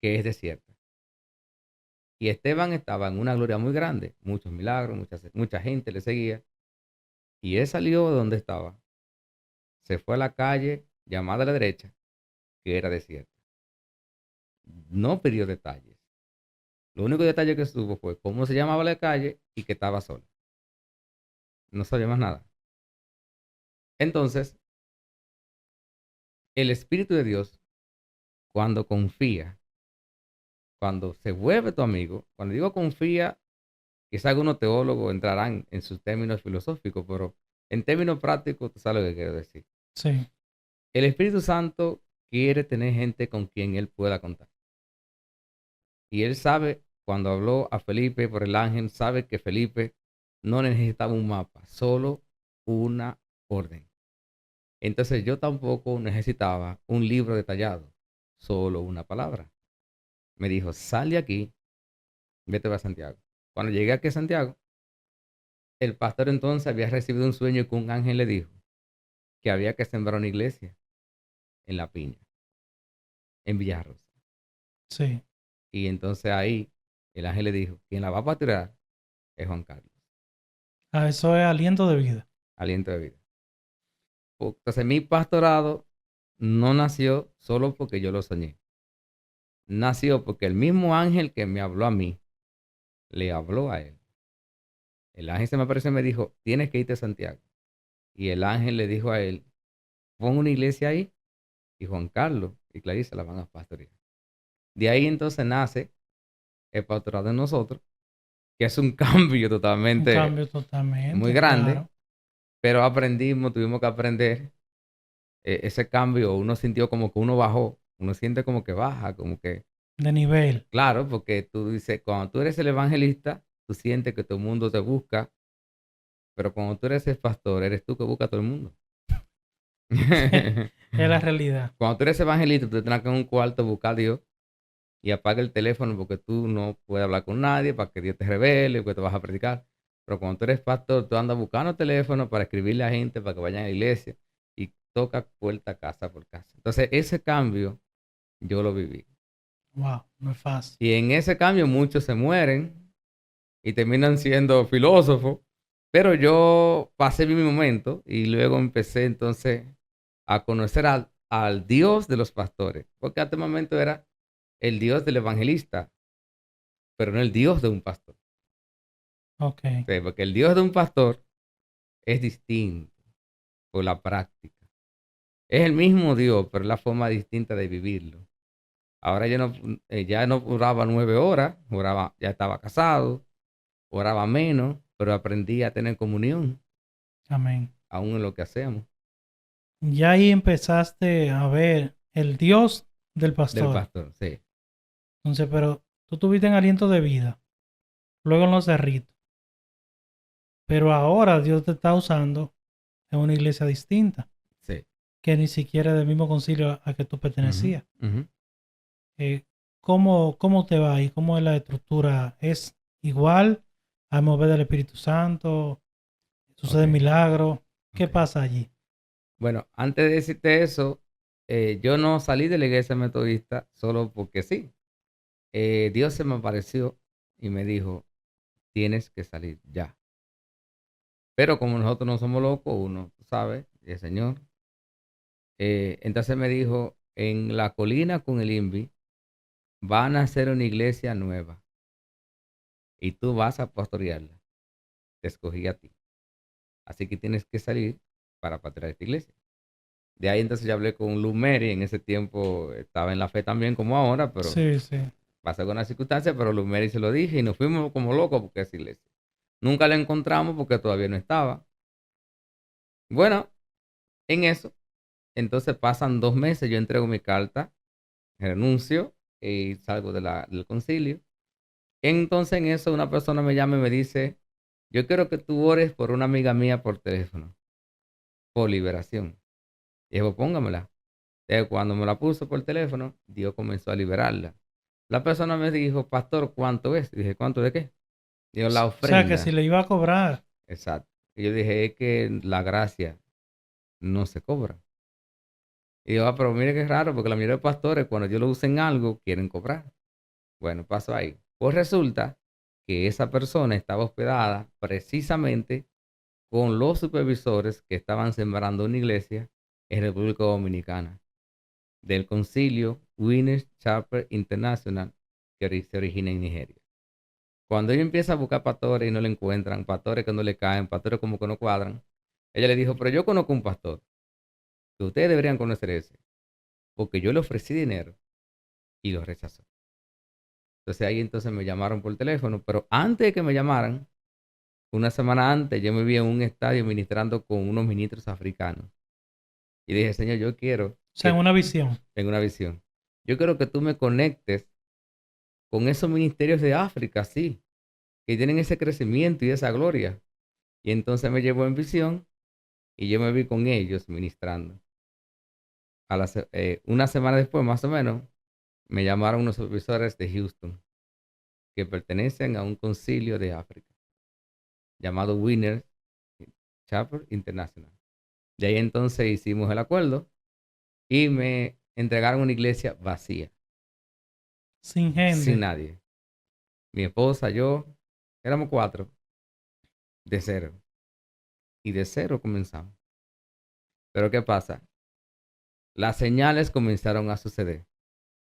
[SPEAKER 1] que es desierta. Y Esteban estaba en una gloria muy grande, muchos milagros, mucha gente le seguía. Y él salió de donde estaba, se fue a la calle llamada a la derecha, que era desierta. No pidió detalles. Lo único detalle que supo fue cómo se llamaba la calle y que estaba sola. No sabía más nada. Entonces, el Espíritu de Dios, cuando confía, cuando se vuelve tu amigo, cuando digo confía, quizá algunos teólogos entrarán en sus términos filosóficos, pero en términos prácticos, tú sabes lo que quiero decir.
[SPEAKER 2] Sí,
[SPEAKER 1] El Espíritu Santo quiere tener gente con quien él pueda contar. Y él sabe, cuando habló a Felipe por el ángel, sabe que Felipe no necesitaba un mapa, solo una orden. Entonces yo tampoco necesitaba un libro detallado, solo una palabra. Me dijo, sal de aquí, vete a Santiago. Cuando llegué aquí a Santiago, el pastor entonces había recibido un sueño que un ángel le dijo que había que sembrar una iglesia en La Piña, en Villarrosa.
[SPEAKER 2] Sí.
[SPEAKER 1] Y entonces ahí el ángel le dijo, quien la va a pastorear es Juan Carlos,
[SPEAKER 2] Ah, eso es aliento de vida.
[SPEAKER 1] aliento de vida. Entonces mi pastorado no nació solo porque yo lo soñé. Nació porque el mismo ángel que me habló a mí, le habló a él. El ángel se me apareció y me dijo, tienes que irte a Santiago. Y el ángel le dijo a él, pon una iglesia ahí y Juan Carlos y Clarice la van a pastorear. De ahí entonces nace el pastorado de nosotros, que es un cambio
[SPEAKER 2] Un
[SPEAKER 1] totalmente
[SPEAKER 2] cambio
[SPEAKER 1] muy
[SPEAKER 2] totalmente,
[SPEAKER 1] grande,
[SPEAKER 2] claro.
[SPEAKER 1] pero aprendimos, tuvimos que aprender ese cambio. Uno sintió como que uno bajó, uno siente como que baja, como que,
[SPEAKER 2] De nivel.
[SPEAKER 1] claro, porque tú dices, cuando tú eres el evangelista, tú sientes que todo el mundo te busca, pero cuando tú eres el pastor, eres tú que busca a todo el mundo.
[SPEAKER 2] Es la realidad.
[SPEAKER 1] Cuando tú eres evangelista, tú te tienes que en un cuarto buscar a Dios y apaga el teléfono porque tú no puedes hablar con nadie para que Dios te revele, porque te vas a predicar. Pero cuando tú eres pastor, tú andas buscando teléfono para escribirle a gente para que vayan a la iglesia y toca puerta casa por casa. Entonces, ese cambio yo lo viví.
[SPEAKER 2] Wow, no es fácil.
[SPEAKER 1] Y en ese cambio muchos se mueren y terminan siendo filósofos. Pero yo pasé mi momento y luego empecé entonces a conocer al Dios de los pastores. Porque hasta el momento era el Dios del evangelista, pero no el Dios de un pastor.
[SPEAKER 2] Ok.
[SPEAKER 1] Sí, porque el Dios de un pastor es distinto por la práctica. Es el mismo Dios, pero es la forma distinta de vivirlo. Ahora yo no, ya no oraba 9 horas, oraba, ya estaba casado, oraba menos, pero aprendí a tener comunión,
[SPEAKER 2] Amén.
[SPEAKER 1] aún en lo que hacemos,
[SPEAKER 2] Ya ahí empezaste a ver el Dios del
[SPEAKER 1] del
[SPEAKER 2] pastor.
[SPEAKER 1] pastor. Sí,
[SPEAKER 2] Entonces, pero tú tuviste en aliento de vida, luego en los cerritos. Pero ahora Dios te está usando en una iglesia distinta,
[SPEAKER 1] sí.
[SPEAKER 2] que ni siquiera es del mismo concilio a que tú
[SPEAKER 1] Ujú,
[SPEAKER 2] pertenecías.
[SPEAKER 1] ujú.
[SPEAKER 2] ¿Cómo te va y cómo es la estructura? ¿Es igual al mover del Espíritu Santo? ¿Sucede
[SPEAKER 1] Ok,
[SPEAKER 2] milagros? ¿Qué
[SPEAKER 1] ok.
[SPEAKER 2] pasa allí?
[SPEAKER 1] Bueno, antes de decirte eso, yo no salí de la iglesia metodista solo porque sí. Dios se me apareció y me dijo, tienes que salir ya. Pero como nosotros no somos locos, uno, tú sabes, y el Señor. Entonces me dijo, en la colina con el INVI van a hacer una iglesia nueva y tú vas a pastorearla. Te escogí a ti. Así que tienes que salir para pastorear esta iglesia. De ahí entonces ya hablé con Lumeri. En ese tiempo estaba en la fe también como ahora, pero
[SPEAKER 2] Sí, sí.
[SPEAKER 1] pasó con las circunstancias, pero Lumeri se lo dije y nos fuimos como locos porque es iglesia. Nunca la encontramos porque todavía no estaba. Bueno, en eso, entonces pasan 2 meses, yo entrego mi carta, renuncio y salgo del concilio. Entonces en eso una persona me llama y me dice, yo quiero que tú ores por una amiga mía por teléfono, por liberación. Y dijo, póngamela. Entonces, cuando me la puso por teléfono, Dios comenzó a liberarla. La persona me dijo, pastor, ¿cuánto es? Y dije, ¿cuánto de qué? Dijo,
[SPEAKER 2] O
[SPEAKER 1] la
[SPEAKER 2] sea que si
[SPEAKER 1] ofrenda.
[SPEAKER 2] le iba a cobrar,
[SPEAKER 1] Exacto. Y yo dije, es que la gracia no se cobra. Y yo, pero mire qué raro, porque la mayoría de pastores, cuando yo lo uso en algo, quieren cobrar. Bueno, pasó ahí. Pues resulta que esa persona estaba hospedada precisamente con los supervisores que estaban sembrando una iglesia en República Dominicana, del concilio Winners Chapel International, que se origina en Nigeria. Cuando ella empieza a buscar pastores y no le encuentran, pastores que no le caen, pastores como que no cuadran, ella le dijo, pero yo conozco un pastor, que ustedes deberían conocer ese, porque yo le ofrecí dinero y lo rechazó. Entonces ahí entonces me llamaron por teléfono, pero antes de que me llamaran, una semana antes, yo me vi en un estadio ministrando con unos ministros africanos. Y dije, Señor, yo quiero
[SPEAKER 2] o sea, en
[SPEAKER 1] que,
[SPEAKER 2] una visión.
[SPEAKER 1] en una visión, yo quiero que tú me conectes con esos ministerios de África, sí, que tienen ese crecimiento y esa gloria. Y entonces me llevó en visión y yo me vi con ellos ministrando. Una semana después, más o menos, me llamaron unos supervisores de Houston que pertenecen a un concilio de África llamado Winners Chapel International. De ahí entonces hicimos el acuerdo y me entregaron una iglesia vacía,
[SPEAKER 2] Sin
[SPEAKER 1] sin
[SPEAKER 2] gente.
[SPEAKER 1] nadie. Mi esposa, yo, éramos 4, de cero. Y de cero comenzamos. Pero ¿qué pasa? Las señales comenzaron a suceder.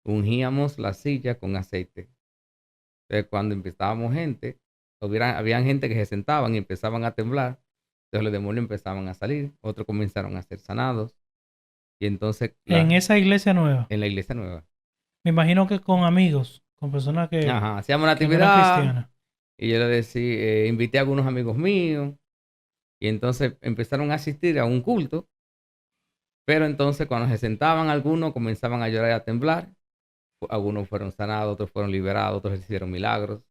[SPEAKER 1] Ungíamos la silla con aceite. Entonces, cuando empezábamos gente, habían gente que se sentaban y empezaban a temblar. Entonces los demonios empezaban a salir. Otros comenzaron a ser sanados. Y entonces,
[SPEAKER 2] En esa iglesia nueva.
[SPEAKER 1] en la iglesia nueva.
[SPEAKER 2] Me imagino que con amigos, con personas
[SPEAKER 1] Ajá, hacíamos una
[SPEAKER 2] que no eran
[SPEAKER 1] actividad.
[SPEAKER 2] cristianas.
[SPEAKER 1] Y yo le decía, invité a algunos amigos míos. Y entonces empezaron a asistir a un culto. Pero entonces cuando se sentaban algunos comenzaban a llorar y a temblar. Algunos fueron sanados, otros fueron liberados, otros hicieron milagros.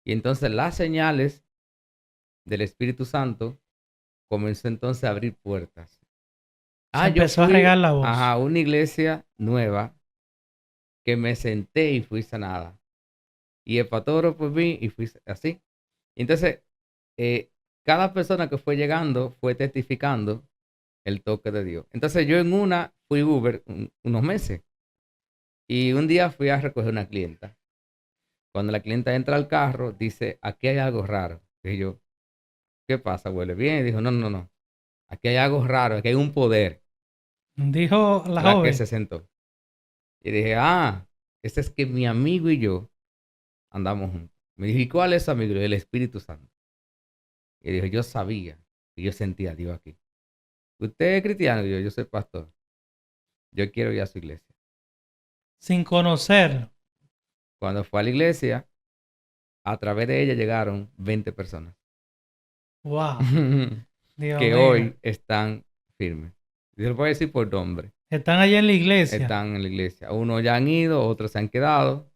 [SPEAKER 1] Y entonces las señales del Espíritu Santo comenzó entonces a abrir puertas.
[SPEAKER 2] Se
[SPEAKER 1] Yo
[SPEAKER 2] empezó a
[SPEAKER 1] fui
[SPEAKER 2] regar la voz.
[SPEAKER 1] a una iglesia nueva que me senté y fui sanada. Y el pastor por mí y fui así. Y entonces, cada persona que fue llegando fue testificando el toque de Dios. Entonces yo en una fui Uber unos meses. Y un día fui a recoger una clienta. Cuando la clienta entra al carro, dice, aquí hay algo raro. Y yo, ¿qué pasa? ¿Huele bien? Y dijo, no, no, no. Aquí hay algo raro, aquí hay un poder.
[SPEAKER 2] Dijo la
[SPEAKER 1] La que
[SPEAKER 2] joven.
[SPEAKER 1] se sentó. Y dije, ese es que mi amigo y yo andamos juntos. Me dijo, ¿y cuál es su amigo? El Espíritu Santo. Y dijo, yo sabía y yo sentía a Dios aquí. ¿Usted es cristiano? Y yo soy pastor. Yo quiero ir a su iglesia.
[SPEAKER 2] Sin conocerlo.
[SPEAKER 1] Cuando fue a la iglesia, a través de ella llegaron 20 personas.
[SPEAKER 2] Wow. Dios
[SPEAKER 1] que
[SPEAKER 2] mío.
[SPEAKER 1] hoy están firmes. Yo les voy a decir por nombre.
[SPEAKER 2] Están allá en la iglesia.
[SPEAKER 1] Están en la iglesia. Unos ya han ido, otros se han quedado,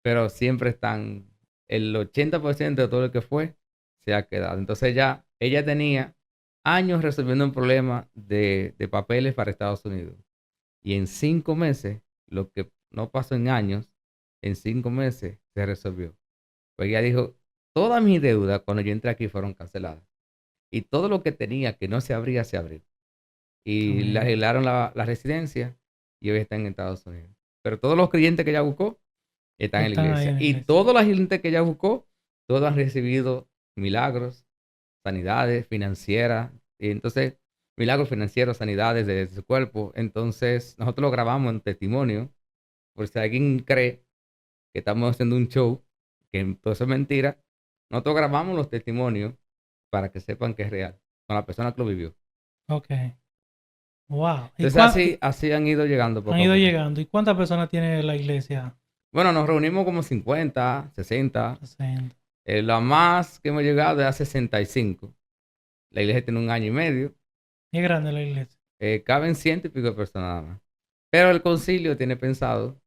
[SPEAKER 1] pero siempre están, el 80% de todo lo que fue, se ha quedado. Entonces ya, ella tenía años resolviendo un problema de papeles para Estados Unidos. Y en 5 meses, lo que no pasó en años, en 5 meses se resolvió. Pues ella dijo, todas mis deudas cuando yo entré aquí fueron canceladas. Y todo lo que tenía que no se abría, se abrió. Y le arreglaron la residencia y hoy están en Estados Unidos. Pero todos los creyentes que ella buscó están en la
[SPEAKER 2] Están ahí
[SPEAKER 1] iglesia.
[SPEAKER 2] en la
[SPEAKER 1] Y
[SPEAKER 2] iglesia.
[SPEAKER 1] toda la gente que ella buscó, todos han recibido milagros, sanidades financieras. Y entonces, milagros financieros, sanidades de su cuerpo. Entonces, nosotros lo grabamos en testimonio. Por si alguien cree que estamos haciendo un show, que todo eso es mentira, nosotros grabamos los testimonios para que sepan que es real, con la persona que lo vivió.
[SPEAKER 2] Ok. Wow.
[SPEAKER 1] Entonces así han ido llegando poco
[SPEAKER 2] han
[SPEAKER 1] a
[SPEAKER 2] ido
[SPEAKER 1] poco.
[SPEAKER 2] llegando. ¿Y cuántas personas tiene la iglesia?
[SPEAKER 1] Bueno, nos reunimos como 50, 60.
[SPEAKER 2] 60.
[SPEAKER 1] La más que hemos llegado es a 65. La iglesia tiene 1 año y medio.
[SPEAKER 2] Es grande la iglesia.
[SPEAKER 1] Caben 100 y pico de personas nada más. Pero el concilio tiene pensado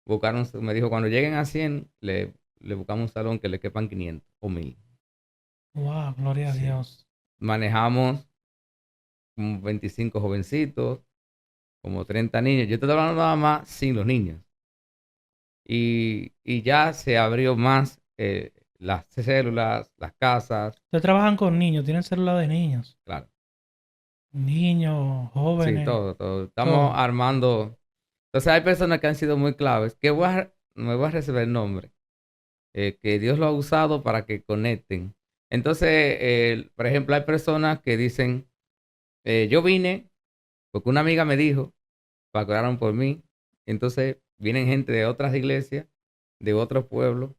[SPEAKER 1] buscar me dijo, cuando lleguen a 100, le buscamos un salón que le quepan 500 o 1000.
[SPEAKER 2] Wow, gloria a
[SPEAKER 1] Sí.
[SPEAKER 2] Dios.
[SPEAKER 1] Manejamos como 25 jovencitos, como 30 niños. Yo estoy hablando nada más sin los niños. Y ya se abrió más las células, las casas,
[SPEAKER 2] Ustedes trabajan con niños, tienen célula de niños.
[SPEAKER 1] claro.
[SPEAKER 2] Niños,
[SPEAKER 1] Sí,
[SPEAKER 2] jóvenes.
[SPEAKER 1] todo. Estamos
[SPEAKER 2] todo.
[SPEAKER 1] armando. Entonces hay personas que han sido muy claves, que me voy a reservar el nombre, que Dios lo ha usado para que conecten. Entonces, por ejemplo, hay personas que dicen, yo vine porque una amiga me dijo para que oraran por mí. Entonces vienen gente de otras iglesias, de otros pueblos.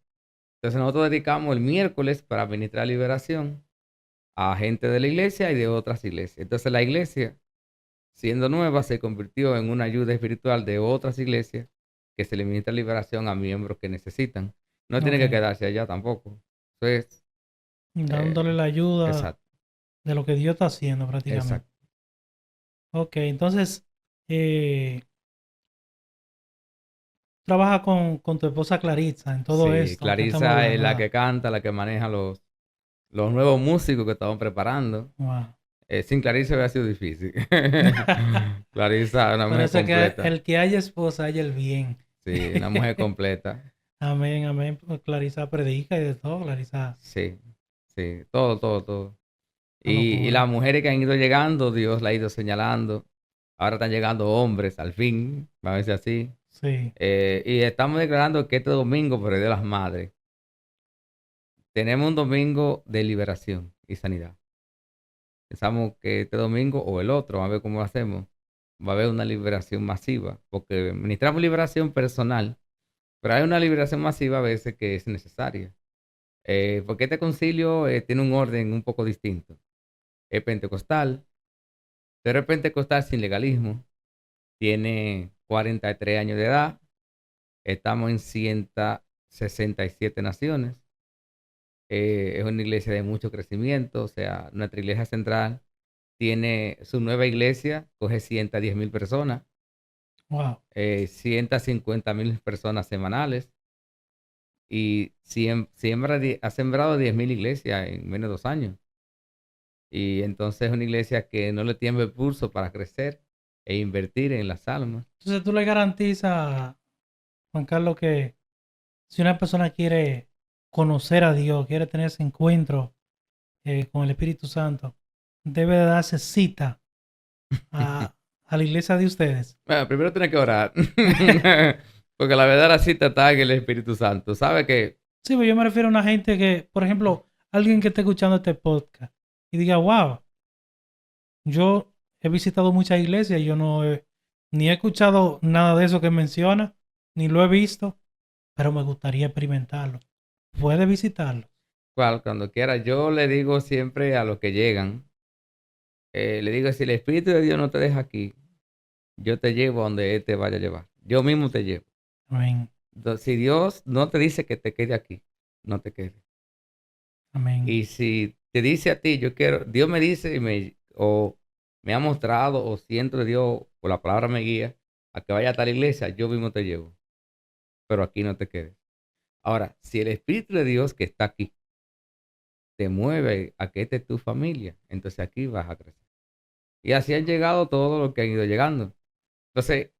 [SPEAKER 1] Entonces nosotros dedicamos el miércoles para ministrar liberación a gente de la iglesia y de otras iglesias. Entonces la iglesia, siendo nueva, se convirtió en una ayuda espiritual de otras iglesias que se le ministra liberación a miembros que necesitan. No tiene que
[SPEAKER 2] Ok.
[SPEAKER 1] quedarse allá tampoco. Entonces,
[SPEAKER 2] Dándole la ayuda
[SPEAKER 1] exacto,
[SPEAKER 2] de lo que Dios está haciendo prácticamente.
[SPEAKER 1] exacto.
[SPEAKER 2] Ok, entonces, trabaja con tu esposa Clarissa en todo
[SPEAKER 1] Sí,
[SPEAKER 2] esto que estamos
[SPEAKER 1] Clarisa es
[SPEAKER 2] hablando,
[SPEAKER 1] la
[SPEAKER 2] ¿verdad?
[SPEAKER 1] que canta, la que maneja los nuevos músicos que estamos preparando.
[SPEAKER 2] Wow.
[SPEAKER 1] Sin Clarisa hubiera sido difícil. Clarisa es una mujer
[SPEAKER 2] Parece que
[SPEAKER 1] completa.
[SPEAKER 2] el que haya esposa haya el bien.
[SPEAKER 1] Sí, una mujer completa.
[SPEAKER 2] Amén, amén. Pues Clarisa predica y de todo, Clarisa.
[SPEAKER 1] Sí, sí, todo, todo, todo.
[SPEAKER 2] Una
[SPEAKER 1] Y las
[SPEAKER 2] locura.
[SPEAKER 1] mujeres que han ido llegando, Dios la ha ido señalando. Ahora están llegando hombres, al fin, va a verse así.
[SPEAKER 2] Sí.
[SPEAKER 1] Y estamos declarando que este domingo, por el Día de las Madres, tenemos un domingo de liberación y sanidad. Pensamos que este domingo o el otro, a ver cómo lo hacemos, va a haber una liberación masiva, porque ministramos liberación personal, pero hay una liberación masiva a veces que es necesaria. Porque este concilio tiene un orden un poco distinto. Es pentecostal, pero es pentecostal sin legalismo. Tiene 43 años de edad. Estamos en 167 naciones. Es una iglesia de mucho crecimiento, o sea, nuestra iglesia central tiene su nueva iglesia, coge 110,000 personas,
[SPEAKER 2] Wow.
[SPEAKER 1] 150,000 personas semanales y ha sembrado 10,000 iglesias en menos de 2 años. Y entonces es una iglesia que no le tiembla el pulso para crecer e invertir en las almas.
[SPEAKER 2] Entonces tú le garantizas, Juan Carlos, que si una persona quiere conocer a Dios, quiere tener ese encuentro con el Espíritu Santo, debe de darse cita a la iglesia de ustedes.
[SPEAKER 1] Bueno, primero tiene que orar, porque la verdad la cita está en el Espíritu Santo. ¿Sabe que
[SPEAKER 2] Sí, pero yo me refiero a una gente que, por ejemplo, alguien que esté escuchando este podcast y diga, wow, yo he visitado muchas iglesias y yo no he, ni he escuchado nada de eso que menciona, ni lo he visto, pero me gustaría experimentarlo. ¿Puede visitarlo?
[SPEAKER 1] cuando quiera? Yo le digo siempre a los que llegan, le digo, si el Espíritu de Dios no te deja aquí, yo te llevo a donde Él te vaya a llevar. Yo mismo te llevo.
[SPEAKER 2] Amén,
[SPEAKER 1] Si Dios no te dice que te quede aquí, no te quedes.
[SPEAKER 2] amén,
[SPEAKER 1] Y si te dice a ti, yo quiero, Dios me dice o me ha mostrado o siento de Dios o la palabra me guía a que vaya a tal iglesia, yo mismo te llevo. Pero aquí no te quedes. Ahora, si el Espíritu de Dios que está aquí te mueve a que esta es tu familia, entonces aquí vas a crecer. Y así han llegado todos los que han ido llegando. Entonces,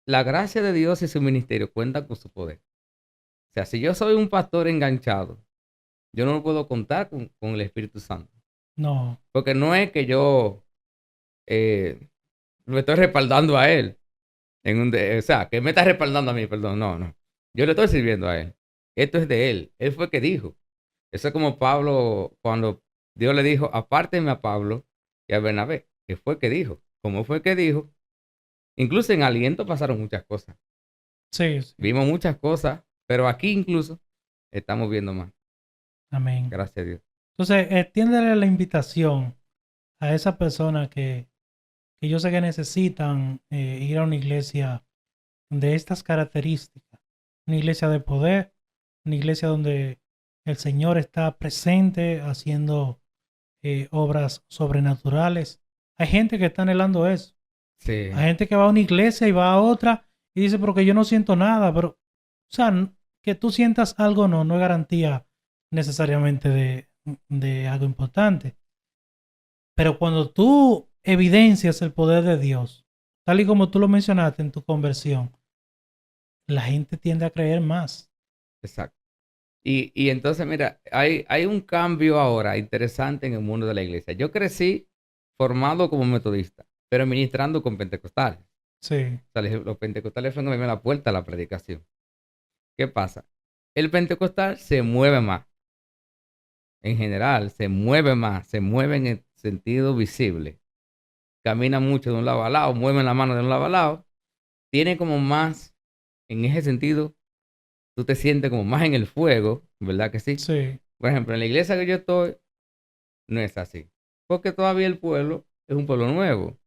[SPEAKER 1] la gracia de Dios y su ministerio cuentan con su poder. O sea, si yo soy un pastor enganchado, yo no puedo contar con el Espíritu Santo.
[SPEAKER 2] no,
[SPEAKER 1] Porque no es que yo lo estoy respaldando a él. O sea, que me está respaldando a mí, perdón. No, no. Yo le estoy sirviendo a él. Esto es de él. Él fue el que dijo. Eso es como Pablo, cuando Dios le dijo, apártenme a Pablo y a Bernabé. Que fue el que dijo. ¿Cómo fue el que dijo? Incluso en aliento pasaron muchas cosas.
[SPEAKER 2] sí, sí,
[SPEAKER 1] Vimos muchas cosas, pero aquí incluso estamos viendo más.
[SPEAKER 2] amén.
[SPEAKER 1] Gracias a Dios.
[SPEAKER 2] Entonces, extiéndele la invitación a esa persona que yo sé que necesitan ir a una iglesia de estas características. Una iglesia de poder, una iglesia donde el Señor está presente haciendo obras sobrenaturales. Hay gente que está anhelando eso.
[SPEAKER 1] Sí,
[SPEAKER 2] Hay gente que va a una iglesia y va a otra y dice, pero que yo no siento nada, pero, o sea, que tú sientas algo no es garantía necesariamente de algo importante. Pero cuando tú evidencias el poder de Dios, tal y como tú lo mencionaste en tu conversión, la gente tiende a creer más.
[SPEAKER 1] exacto. Y entonces, mira, hay un cambio ahora interesante en el mundo de la iglesia. Yo crecí formado como metodista, pero ministrando con pentecostales.
[SPEAKER 2] Sí,
[SPEAKER 1] O sea, los pentecostales fueron a abrirme la puerta a la predicación. ¿Qué pasa? El pentecostal se mueve más. En general, se mueve en el sentido visible. Camina mucho de un lado a lado, mueve la mano de un lado a lado. Tiene como más, en ese sentido, tú te sientes como más en el fuego, ¿verdad que sí?
[SPEAKER 2] sí,
[SPEAKER 1] Por ejemplo, en la iglesia que yo estoy, no es así. Porque todavía el pueblo es un pueblo nuevo.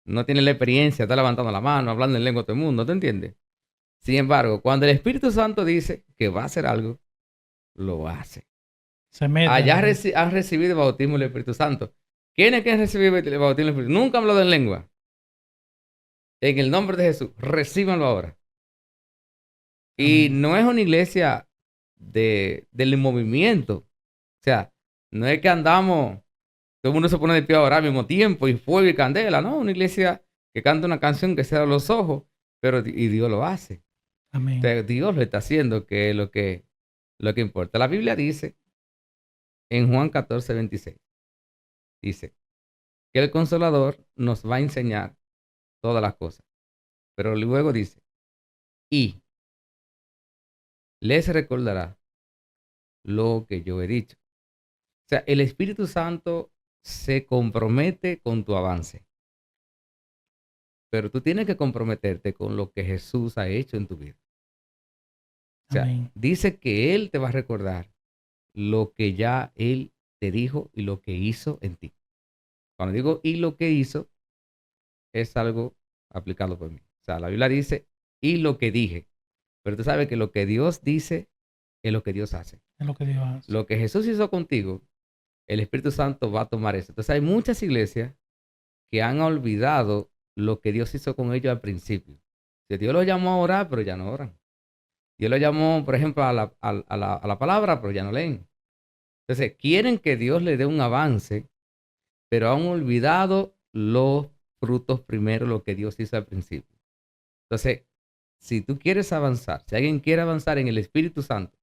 [SPEAKER 1] No tiene la experiencia, está levantando la mano, hablando en lengua de todo el mundo, ¿te entiendes? Sin embargo, cuando el Espíritu Santo dice que va a hacer algo, lo hace.
[SPEAKER 2] se mete
[SPEAKER 1] Allá
[SPEAKER 2] ahí.
[SPEAKER 1] han recibido el bautismo del Espíritu Santo. ¿Quiénes que han recibido el bautismo del Espíritu? Nunca han hablado en lengua. En el nombre de Jesús, recíbanlo ahora. Y
[SPEAKER 2] Amén.
[SPEAKER 1] no es una iglesia del movimiento. O sea, no es que andamos, todo el mundo se pone de pie ahora al mismo tiempo y fuego y candela, ¿no? Una iglesia que canta una canción que cierra los ojos, pero y Dios lo hace.
[SPEAKER 2] Amén.
[SPEAKER 1] Entonces, Dios lo está haciendo, que es lo que importa. La Biblia dice en Juan 14:26, dice que el Consolador nos va a enseñar todas las cosas. Pero luego dice, y les recordará lo que yo he dicho. O sea, el Espíritu Santo se compromete con tu avance. Pero tú tienes que comprometerte con lo que Jesús ha hecho en tu vida. O sea,
[SPEAKER 2] Amén.
[SPEAKER 1] dice que Él te va a recordar lo que ya Él te dijo y lo que hizo en ti. Cuando digo y lo que hizo, es algo aplicado por mí. O sea, la Biblia dice y lo que dije. Pero tú sabes que lo que Dios dice es lo que Dios hace.
[SPEAKER 2] Es lo que Dios hace.
[SPEAKER 1] Lo que Jesús hizo contigo, el Espíritu Santo va a tomar eso. Entonces hay muchas iglesias que han olvidado lo que Dios hizo con ellos al principio. Que Dios los llamó a orar, pero ya no oran. Dios los llamó, por ejemplo, a la palabra, pero ya no leen. Entonces, quieren que Dios les dé un avance, pero han olvidado los frutos primero, lo que Dios hizo al principio. Entonces, si tú quieres avanzar, si alguien quiere avanzar en el Espíritu Santo,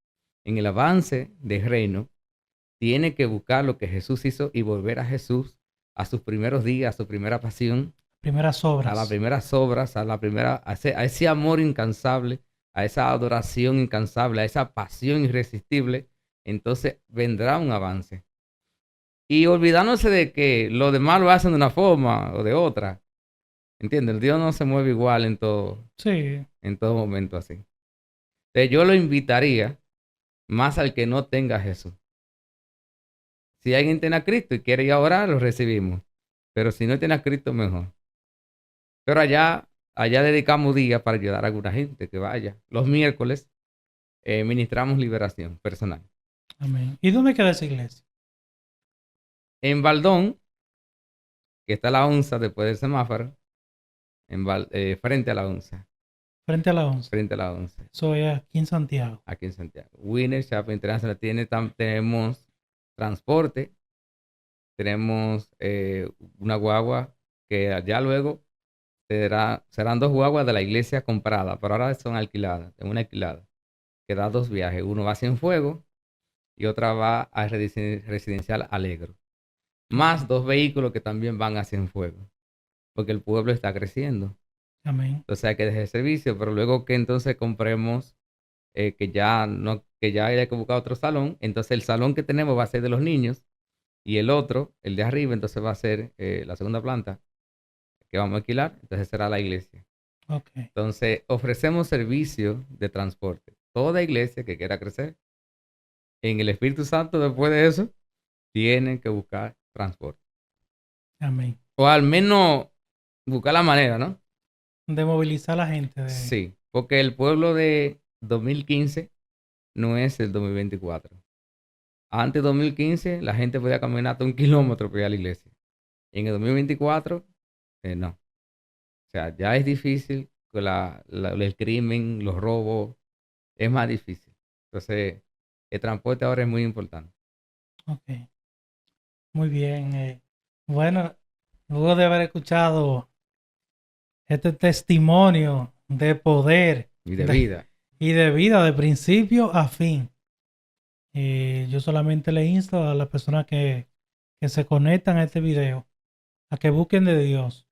[SPEAKER 1] en el avance del reino, tiene que buscar lo que Jesús hizo y volver a Jesús, a sus primeros días, a su primera pasión,
[SPEAKER 2] Primeras
[SPEAKER 1] a las
[SPEAKER 2] obras.
[SPEAKER 1] primeras obras, a ese amor incansable, a esa adoración incansable, a esa pasión irresistible. Entonces vendrá un avance. Y olvidándose de que los demás lo hacen de una forma o de otra. ¿Entiendes? Dios no se mueve igual
[SPEAKER 2] Sí.
[SPEAKER 1] en todo momento así. Entonces yo lo invitaría más al que no tenga a Jesús. Si alguien tiene a Cristo y quiere ir a orar, lo recibimos. Pero si no tiene a Cristo, mejor. Pero allá dedicamos días para ayudar a alguna gente que vaya. Los miércoles ministramos liberación personal.
[SPEAKER 2] Amén. ¿Y dónde queda esa iglesia?
[SPEAKER 1] En Baldón, que está la onza después del semáforo, frente a la onza.
[SPEAKER 2] Frente a la 11.
[SPEAKER 1] Frente a la onza.
[SPEAKER 2] Eso es aquí en Santiago.
[SPEAKER 1] Aquí en Santiago. Winner Shopping International tenemos transporte, tenemos una guagua que allá luego serán 2 guaguas de la iglesia compradas, pero ahora son alquiladas, tengo una alquilada, que da 2 viajes. Uno va a Cienfuegos y otra va a Residencial Alegro. Más 2 vehículos que también van a Cienfuegos, porque el pueblo está creciendo.
[SPEAKER 2] Amén.
[SPEAKER 1] Entonces hay que dejar el servicio, pero luego que entonces compremos que ya haya que buscar otro salón, entonces el salón que tenemos va a ser de los niños y el otro, el de arriba, entonces va a ser la segunda planta que vamos a alquilar, entonces será la iglesia.
[SPEAKER 2] Ok.
[SPEAKER 1] Entonces ofrecemos servicio de transporte. Toda iglesia que quiera crecer en el Espíritu Santo después de eso, tienen que buscar transporte.
[SPEAKER 2] Amén.
[SPEAKER 1] O al menos buscar la manera, ¿no?
[SPEAKER 2] De movilizar a la gente.
[SPEAKER 1] Sí, porque el pueblo de 2015 no es el 2024. Antes de 2015, la gente podía caminar hasta 1 kilómetro para ir a la iglesia. En el 2024, no. O sea, ya es difícil con el crimen, los robos, es más difícil. Entonces, el transporte ahora es muy importante.
[SPEAKER 2] Ok. Muy bien. Bueno, luego de haber escuchado este testimonio de poder
[SPEAKER 1] Y de vida.
[SPEAKER 2] y de vida de principio a fin, yo solamente le insto a las personas que se conectan a este video a que busquen de Dios.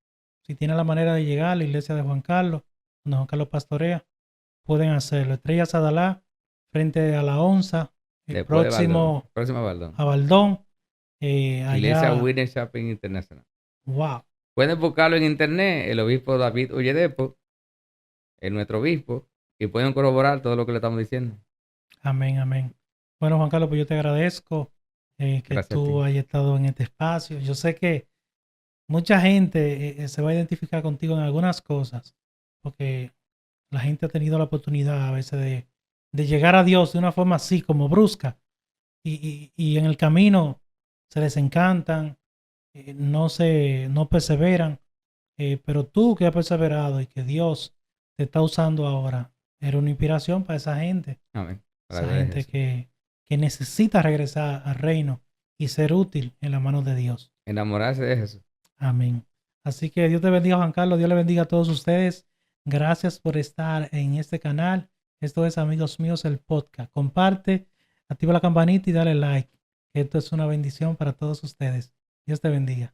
[SPEAKER 2] Si tienen la manera de llegar a la iglesia de Juan Carlos, donde Juan Carlos pastorea, pueden hacerlo. Estrella Sadalá, frente a la onza,
[SPEAKER 1] Después
[SPEAKER 2] próximo
[SPEAKER 1] de Baldón.
[SPEAKER 2] a Baldón.
[SPEAKER 1] Iglesia
[SPEAKER 2] Allá,
[SPEAKER 1] Winner Shopping International.
[SPEAKER 2] wow.
[SPEAKER 1] Pueden buscarlo en internet, el obispo David Oyedepo, nuestro obispo, y pueden corroborar todo lo que le estamos diciendo.
[SPEAKER 2] Amén, amén. Bueno, Juan Carlos, pues yo te agradezco que
[SPEAKER 1] Gracias a
[SPEAKER 2] tú
[SPEAKER 1] ti.
[SPEAKER 2] hayas estado en este espacio. Yo sé que mucha gente se va a identificar contigo en algunas cosas, porque la gente ha tenido la oportunidad a veces de llegar a Dios de una forma así, como brusca, y en el camino se les encantan, no perseveran, pero tú que has perseverado y que Dios te está usando ahora, eres una inspiración para esa gente.
[SPEAKER 1] Amén.
[SPEAKER 2] Esa gente que necesita regresar al reino y ser útil en las manos de Dios.
[SPEAKER 1] Enamorarse de Jesús.
[SPEAKER 2] Amén. Así que Dios te bendiga, Juan Carlos. Dios le bendiga a todos ustedes. Gracias por estar en este canal. Esto es, amigos míos, el podcast. Comparte, activa la campanita y dale like. Esto es una bendición para todos ustedes. Dios te bendiga.